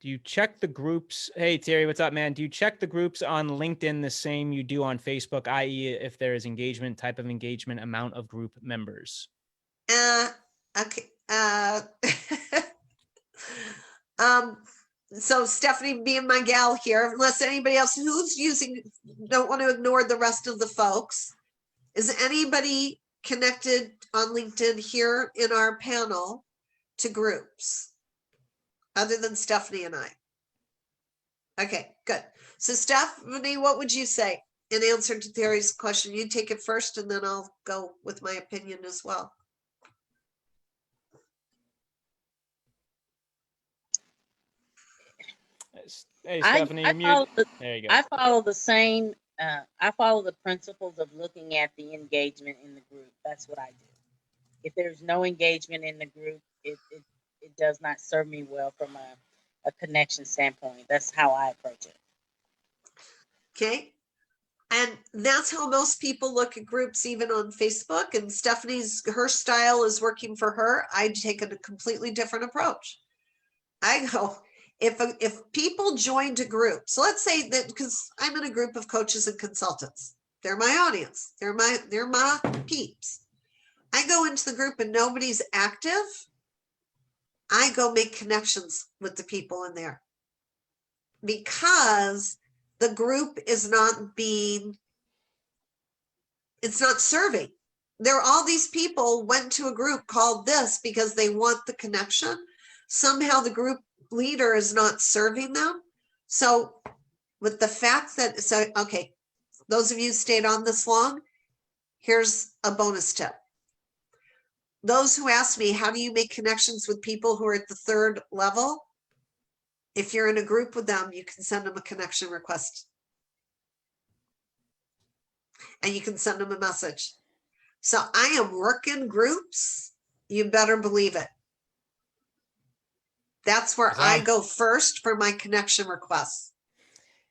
you check the groups? Hey, Terry, what's up, man? Do you check the groups on LinkedIn the same you do on Facebook, i.e. if there is engagement, type of engagement, amount of group members? Okay. So Stephanie being my gal here, unless anybody else who's using, don't want to ignore the rest of the folks. Is anybody connected on LinkedIn here in our panel to groups other than Stephanie and I? Okay, good. So Stephanie, what would you say in answer to Terry's question? You take it first and then I'll go with my opinion as well. Hey, Stephanie, you're mute. There you go. I follow the same, I follow the principles of looking at the engagement in the group. That's what I do. If there's no engagement in the group, it does not serve me well from a connection standpoint. That's how I approach it. Okay. And that's how most people look at groups, even on Facebook. And Stephanie's, her style is working for her. I take a completely different approach. I go, if people joined a group, so let's say that, because I'm in a group of coaches and consultants, they're my audience, they're my peeps. I go into the group and nobody's active. I go make connections with the people in there because the group is not being, it's not serving. There are all these people went to a group called this because they want the connection. Somehow the group leader is not serving them. So with the fact that, so, okay, those of you who stayed on this long, here's a bonus tip. Those who ask me, how do you make connections with people who are at the third level? If you're in a group with them, you can send them a connection request. And you can send them a message. So I am working groups. You better believe it. That's where I go first for my connection requests.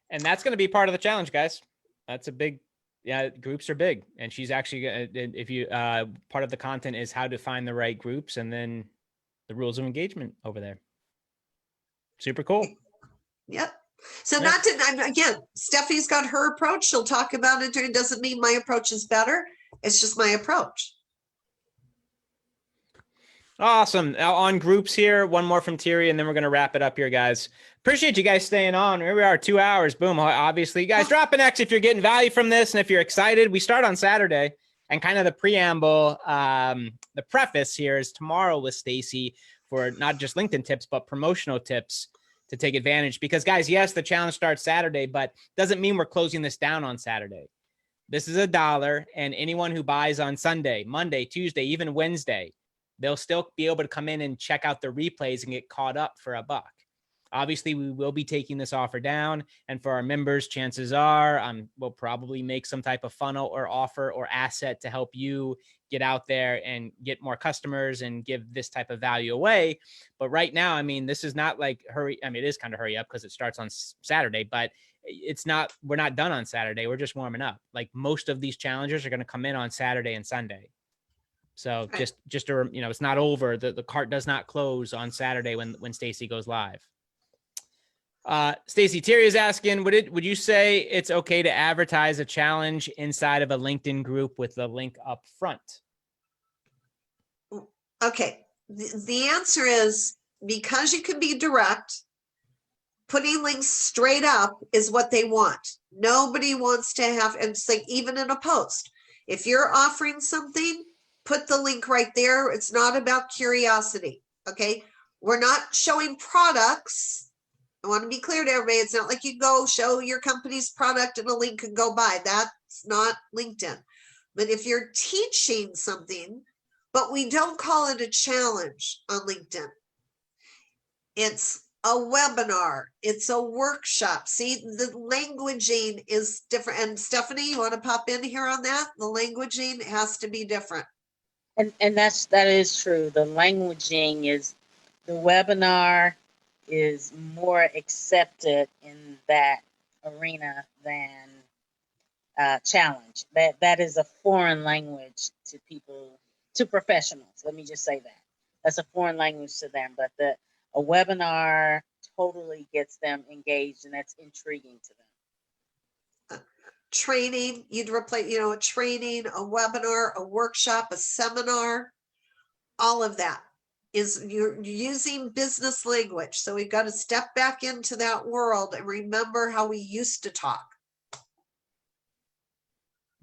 And that's going to be part of the challenge, guys. That's a big, yeah, groups are big. And she's actually, if you, part of the content is how to find the right groups and then the rules of engagement over there. Super cool. Yep. So not to, again, Steffi's got her approach. She'll talk about it. It doesn't mean my approach is better. It's just my approach. Awesome. Now on groups here, one more from Thierry, and then we're going to wrap it up here, guys. Appreciate you guys staying on. Here we are, 2 hours. Boom. Obviously, you guys drop an X if you're getting value from this. And if you're excited, we start on Saturday. And kind of the preamble, the preface here is tomorrow with Stacy for not just LinkedIn tips, but promotional tips to take advantage. Because, guys, yes, the challenge starts Saturday, but doesn't mean we're closing this down on Saturday. This is $1, and anyone who buys on Sunday, Monday, Tuesday, even Wednesday, they'll still be able to come in and check out the replays and get caught up for $1. Obviously, we will be taking this offer down. And for our members, chances are we'll probably make some type of funnel or offer or asset to help you get out there and get more customers and give this type of value away. But right now, I mean, this is not like hurry. I mean, it is kind of hurry up because it starts on Saturday, but it's not, we're not done on Saturday. We're just warming up. Like most of these challengers are going to come in on Saturday and Sunday. So just to, you know, it's not over. The cart does not close on Saturday when Stacy goes live. Stacy, Terry is asking, would you say it's okay to advertise a challenge inside of a LinkedIn group with the link up front? Okay. The answer is because you can be direct putting links straight up is what they want. Nobody wants to have, and it's like even in a post, if you're offering something, put the link right there. It's not about curiosity. Okay. We're not showing products. I want to be clear to everybody. It's not like you go show your company's product and a link and go buy. That's not LinkedIn. But if you're teaching something, but we don't call it a challenge on LinkedIn, it's a webinar, it's a workshop. See, the languaging is different. And Stephanie, you want to pop in here on that? The languaging has to be different. And that is true. The languaging is, the webinar is more accepted in that arena than challenge. That is a foreign language to people, to professionals. Let me just say that. That's a foreign language to them. But a webinar totally gets them engaged, and that's intriguing to them. Training, you'd replace, you know, a training, a webinar, a workshop, a seminar, all of that is you're using business language. So we've got to step back into that world and remember how we used to talk.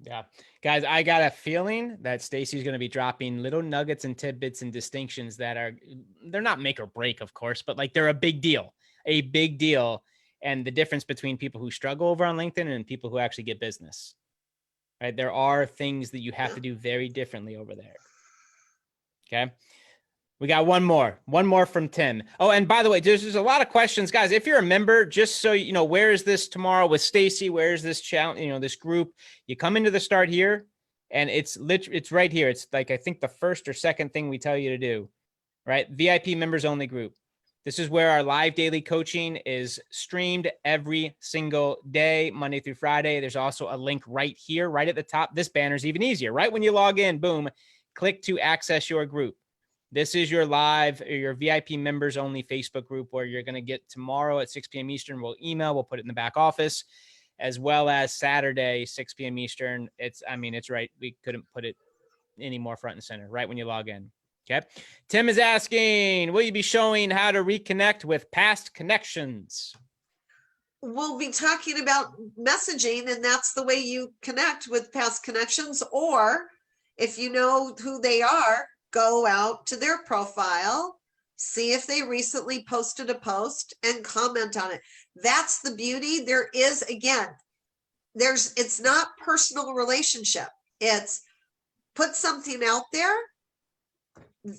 Yeah, guys, I got a feeling that Stacy's going to be dropping little nuggets and tidbits and distinctions that they're not make or break, of course, but like they're a big deal. And the difference between people who struggle over on LinkedIn and people who actually get business, right? There are things that you have to do very differently over there. Okay. We got one more from Tim. Oh, and by the way, there's a lot of questions, guys. If you're a member, just so you know, where is this tomorrow with Stacy? Where is this challenge? You know, this group. You come into the start here, and it's right here. It's like I think the first or second thing we tell you to do, right? VIP members only group. This is where our live daily coaching is streamed every single day, Monday through Friday. There's also a link right here, right at the top. This banner is even easier. Right when you log in, boom, click to access your group. This is your live or your VIP members only Facebook group where you're going to get tomorrow at 6 p.m. Eastern. We'll put it in the back office, as well as Saturday, 6 p.m. Eastern. It's right. We couldn't put it any more front and center right when you log in. Okay. Tim is asking, will you be showing how to reconnect with past connections? We'll be talking about messaging, and that's the way you connect with past connections. Or if you know who they are, go out to their profile, see if they recently posted a post and comment on it. That's the beauty. There is, again, it's not personal relationship. It's put something out there.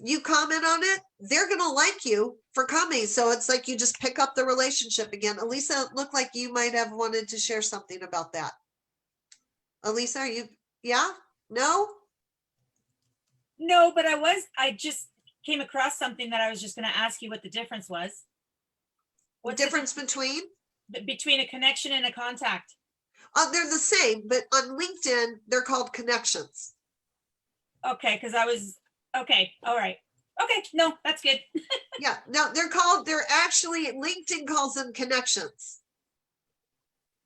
You comment on it, they're going to like you for coming. So it's like you just pick up the relationship again. Elisa, it looked like you might have wanted to share something about that. Elisa, are you, yeah? No? No, but I just came across something that I was just going to ask you what the difference was. What difference between? Between a connection and a contact. They're the same, but on LinkedIn, they're called connections. Okay, because okay, all right. Okay, no, that's good. Yeah, no, they're actually, LinkedIn calls them connections.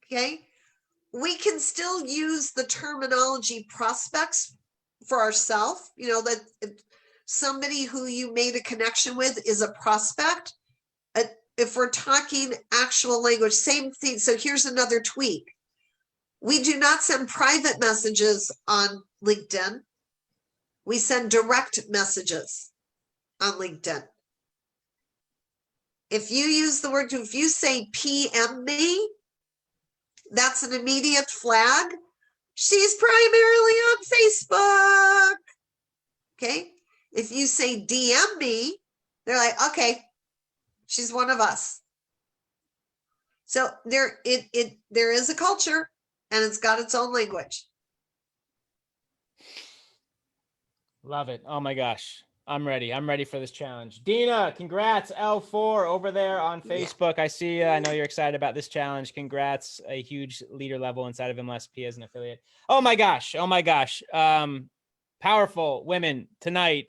Okay, we can still use the terminology prospects for ourselves. You know, that somebody who you made a connection with is a prospect. If we're talking actual language, same thing. So here's another tweak. We do not send private messages on LinkedIn. We send direct messages on LinkedIn. If you use the word, if you say PM me, that's an immediate flag. She's primarily on Facebook. Okay. If you say DM me, they're like, okay, she's one of us. So there is a culture, and it's got its own language. Love it. Oh my gosh. I'm ready. I'm ready for this challenge. Dina, congrats. L4 over there on Facebook. I see you. I know you're excited about this challenge. Congrats. A huge leader level inside of MLSP as an affiliate. Oh my gosh. Oh my gosh. Powerful women tonight.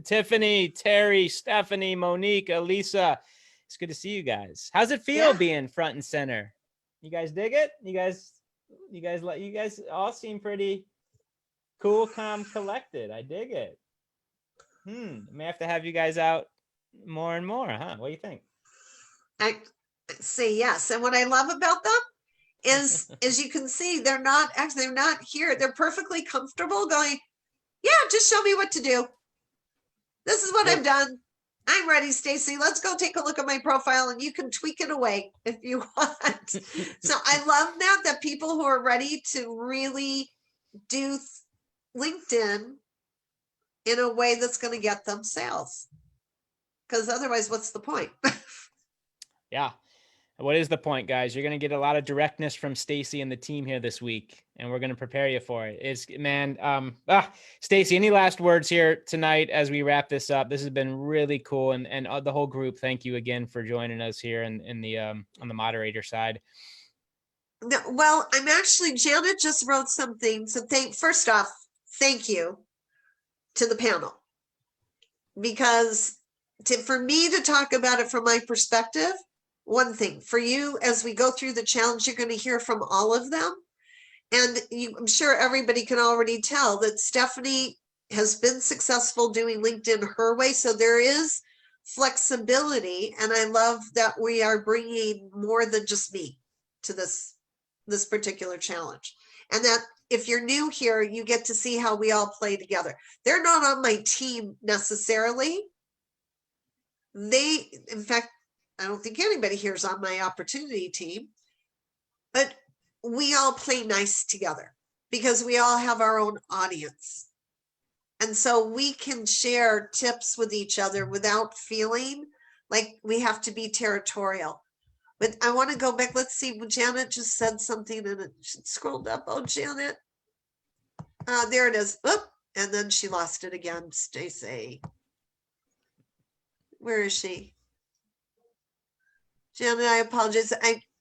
Tiffany, Terry, Stephanie, Monique, Elisa. It's good to see you guys. How's it feel being front and center? You guys dig it? You guys all seem pretty cool, calm, collected. I dig it. May have to have you guys out more and more, huh? What do you think? say yes. And what I love about them is, as you can see, they're not here. They're perfectly comfortable going, yeah, just show me what to do. This is what I've done. I'm ready, Stacy. Let's go take a look at my profile and you can tweak it away if you want. So I love that people who are ready to really do LinkedIn in a way that's going to get them sales. Because otherwise, what's the point? Yeah. What is the point, guys? You're going to get a lot of directness from Stacy and the team here this week, and we're going to prepare you for it. Stacy, any last words here tonight as we wrap this up? This has been really cool, and the whole group, thank you again for joining us here in the on the moderator side. No, well, I'm actually, Janet just wrote something. So first off, thank you to the panel, because for me to talk about it from my perspective, one thing for you, as we go through the challenge, you're going to hear from all of them. And I'm sure everybody can already tell that Stephanie has been successful doing LinkedIn her way. So there is flexibility. And I love that we are bringing more than just me to this particular challenge. And that if you're new here, you get to see how we all play together. They're not on my team necessarily. In fact, I don't think anybody here is on my opportunity team, but we all play nice together because we all have our own audience. And so we can share tips with each other without feeling like we have to be territorial. But I want to go back. Let's see. Janet just said something and it scrolled up. Oh, Janet. There it is. Oop. And then she lost it again. Stacy. Where is she? Janet, I apologize.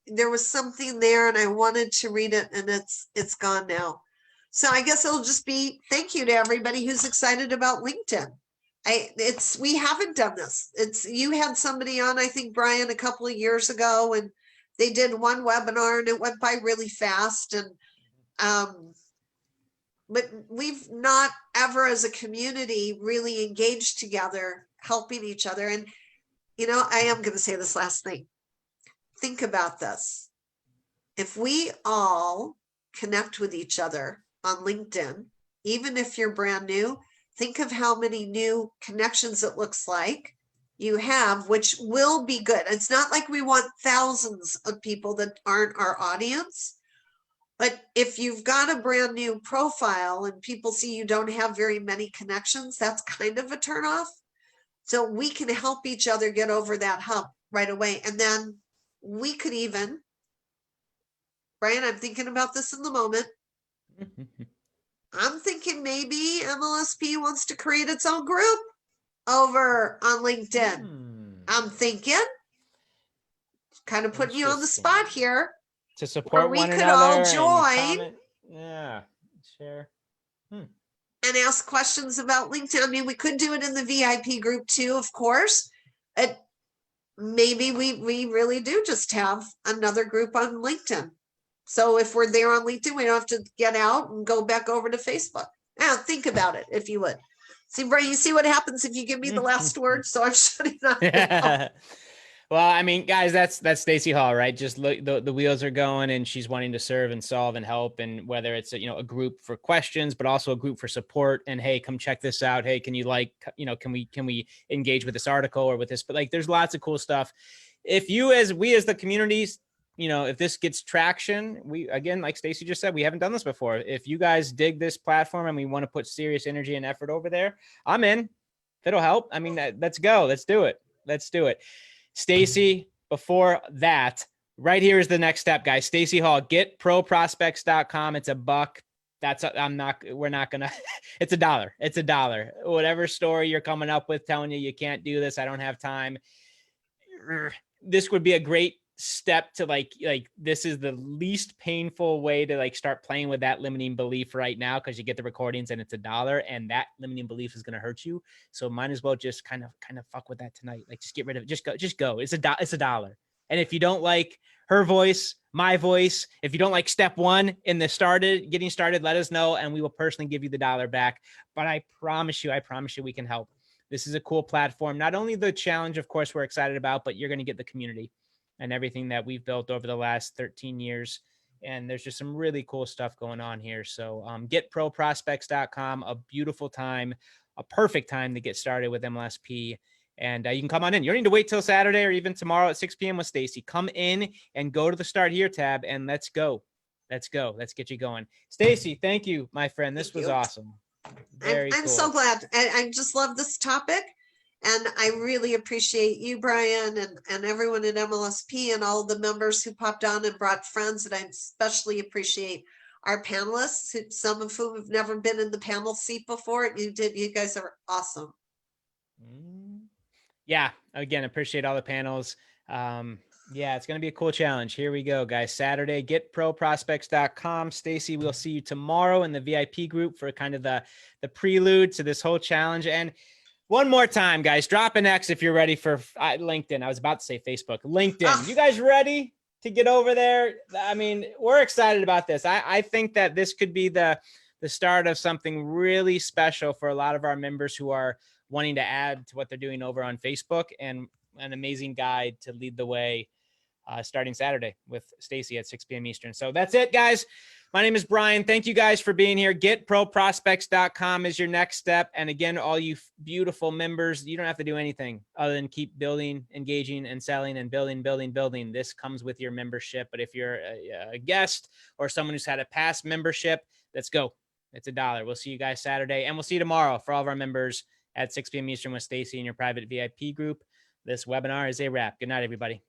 There was something there and I wanted to read it and it's gone now. So I guess it'll just be thank you to everybody who's excited about LinkedIn. We haven't done this. You had somebody on, I think, Brian, a couple of years ago, and they did one webinar and it went by really fast. And but we've not ever as a community really engaged together, helping each other. And I am going to say this last thing. Think about this. If we all connect with each other on LinkedIn, even if you're brand new, think of how many new connections it looks like you have, which will be good. It's not like we want thousands of people that aren't our audience. But if you've got a brand new profile and people see you don't have very many connections, that's kind of a turnoff. So we can help each other get over that hump right away. And then we could even, Brian, I'm thinking about this in the moment. I'm thinking maybe MLSP wants to create its own group over on LinkedIn. I'm thinking, kind of putting you on the spot here. To support we one could another. All join. Yeah, share. And ask questions about LinkedIn. I mean, we could do it in the VIP group too, of course. Maybe we really do just have another group on LinkedIn. So if we're there on LinkedIn, we don't have to get out and go back over to Facebook. Now, think about it, if you would. See, Brian, you see what happens if you give me the last word? So I'm shutting up now. Well, I mean, guys, that's Stacy Hall, right? Just look, the wheels are going, and she's wanting to serve and solve and help. And whether it's a group for questions, but also a group for support. And hey, come check this out. Hey, can you can we engage with this article or with this? But there's lots of cool stuff. If we as the communities, if this gets traction, we, again, like Stacy just said, we haven't done this before. If you guys dig this platform and we want to put serious energy and effort over there, I'm in. If it'll help, I mean, let's go. Let's do it. Let's do it. Stacy, before that, right here is the next step, guys. Stacy Hall, getproprospects.com. It's $1. We're not gonna, it's $1. It's $1. Whatever story you're coming up with telling you can't do this, I don't have time. This would be a great step to this is the least painful way to start playing with that limiting belief right now, because you get the recordings and it's $1 and that limiting belief is going to hurt you. So might as well just kind of fuck with that tonight. Just get rid of it. Just go. It's $1. And if you don't like her voice, my voice, if you don't like step one in the getting started, let us know and we will personally give you the $1 back. But I promise you we can help. This is a cool platform. Not only the challenge, of course, we're excited about, but you're going to get the community. and everything that we've built over the last 13 years. And there's just some really cool stuff going on here. So getproprospects.com, a beautiful time, a perfect time to get started with MLSP. And you can come on in. You don't need to wait till Saturday or even tomorrow at 6 p.m. with Stacy. Come in and go to the Start Here tab and let's go. Let's go. Let's get you going. Stacy, thank you, my friend. This was awesome. Very I'm cool. so glad. I just love this topic. And I really appreciate you, Brian, and everyone at MLSP and all the members who popped on and brought friends. And I especially appreciate our panelists, some of whom have never been in the panel seat before. You guys are awesome. Yeah, again, appreciate all the panels. Yeah, it's going to be a cool challenge. Here we go, guys. Saturday, getproprospects.com. Stacy, we'll see you tomorrow in the VIP group for kind of the prelude to this whole challenge. And one more time, guys, drop an X if you're ready for LinkedIn. I was about to say Facebook. LinkedIn. You guys ready to get over there? I mean, we're excited about this. I think that this could be the start of something really special for a lot of our members who are wanting to add to what they're doing over on Facebook, and an amazing guide to lead the way starting Saturday with Stacy at 6 p.m. Eastern. So that's it, guys. My name is Brian. Thank you guys for being here. GetProProspects.com is your next step. And again, all you beautiful members, you don't have to do anything other than keep building, engaging, and selling and building. This comes with your membership. But if you're a guest or someone who's had a past membership, let's go. It's $1. We'll see you guys Saturday. And we'll see you tomorrow for all of our members at 6 p.m. Eastern with Stacy in your private VIP group. This webinar is a wrap. Good night, everybody.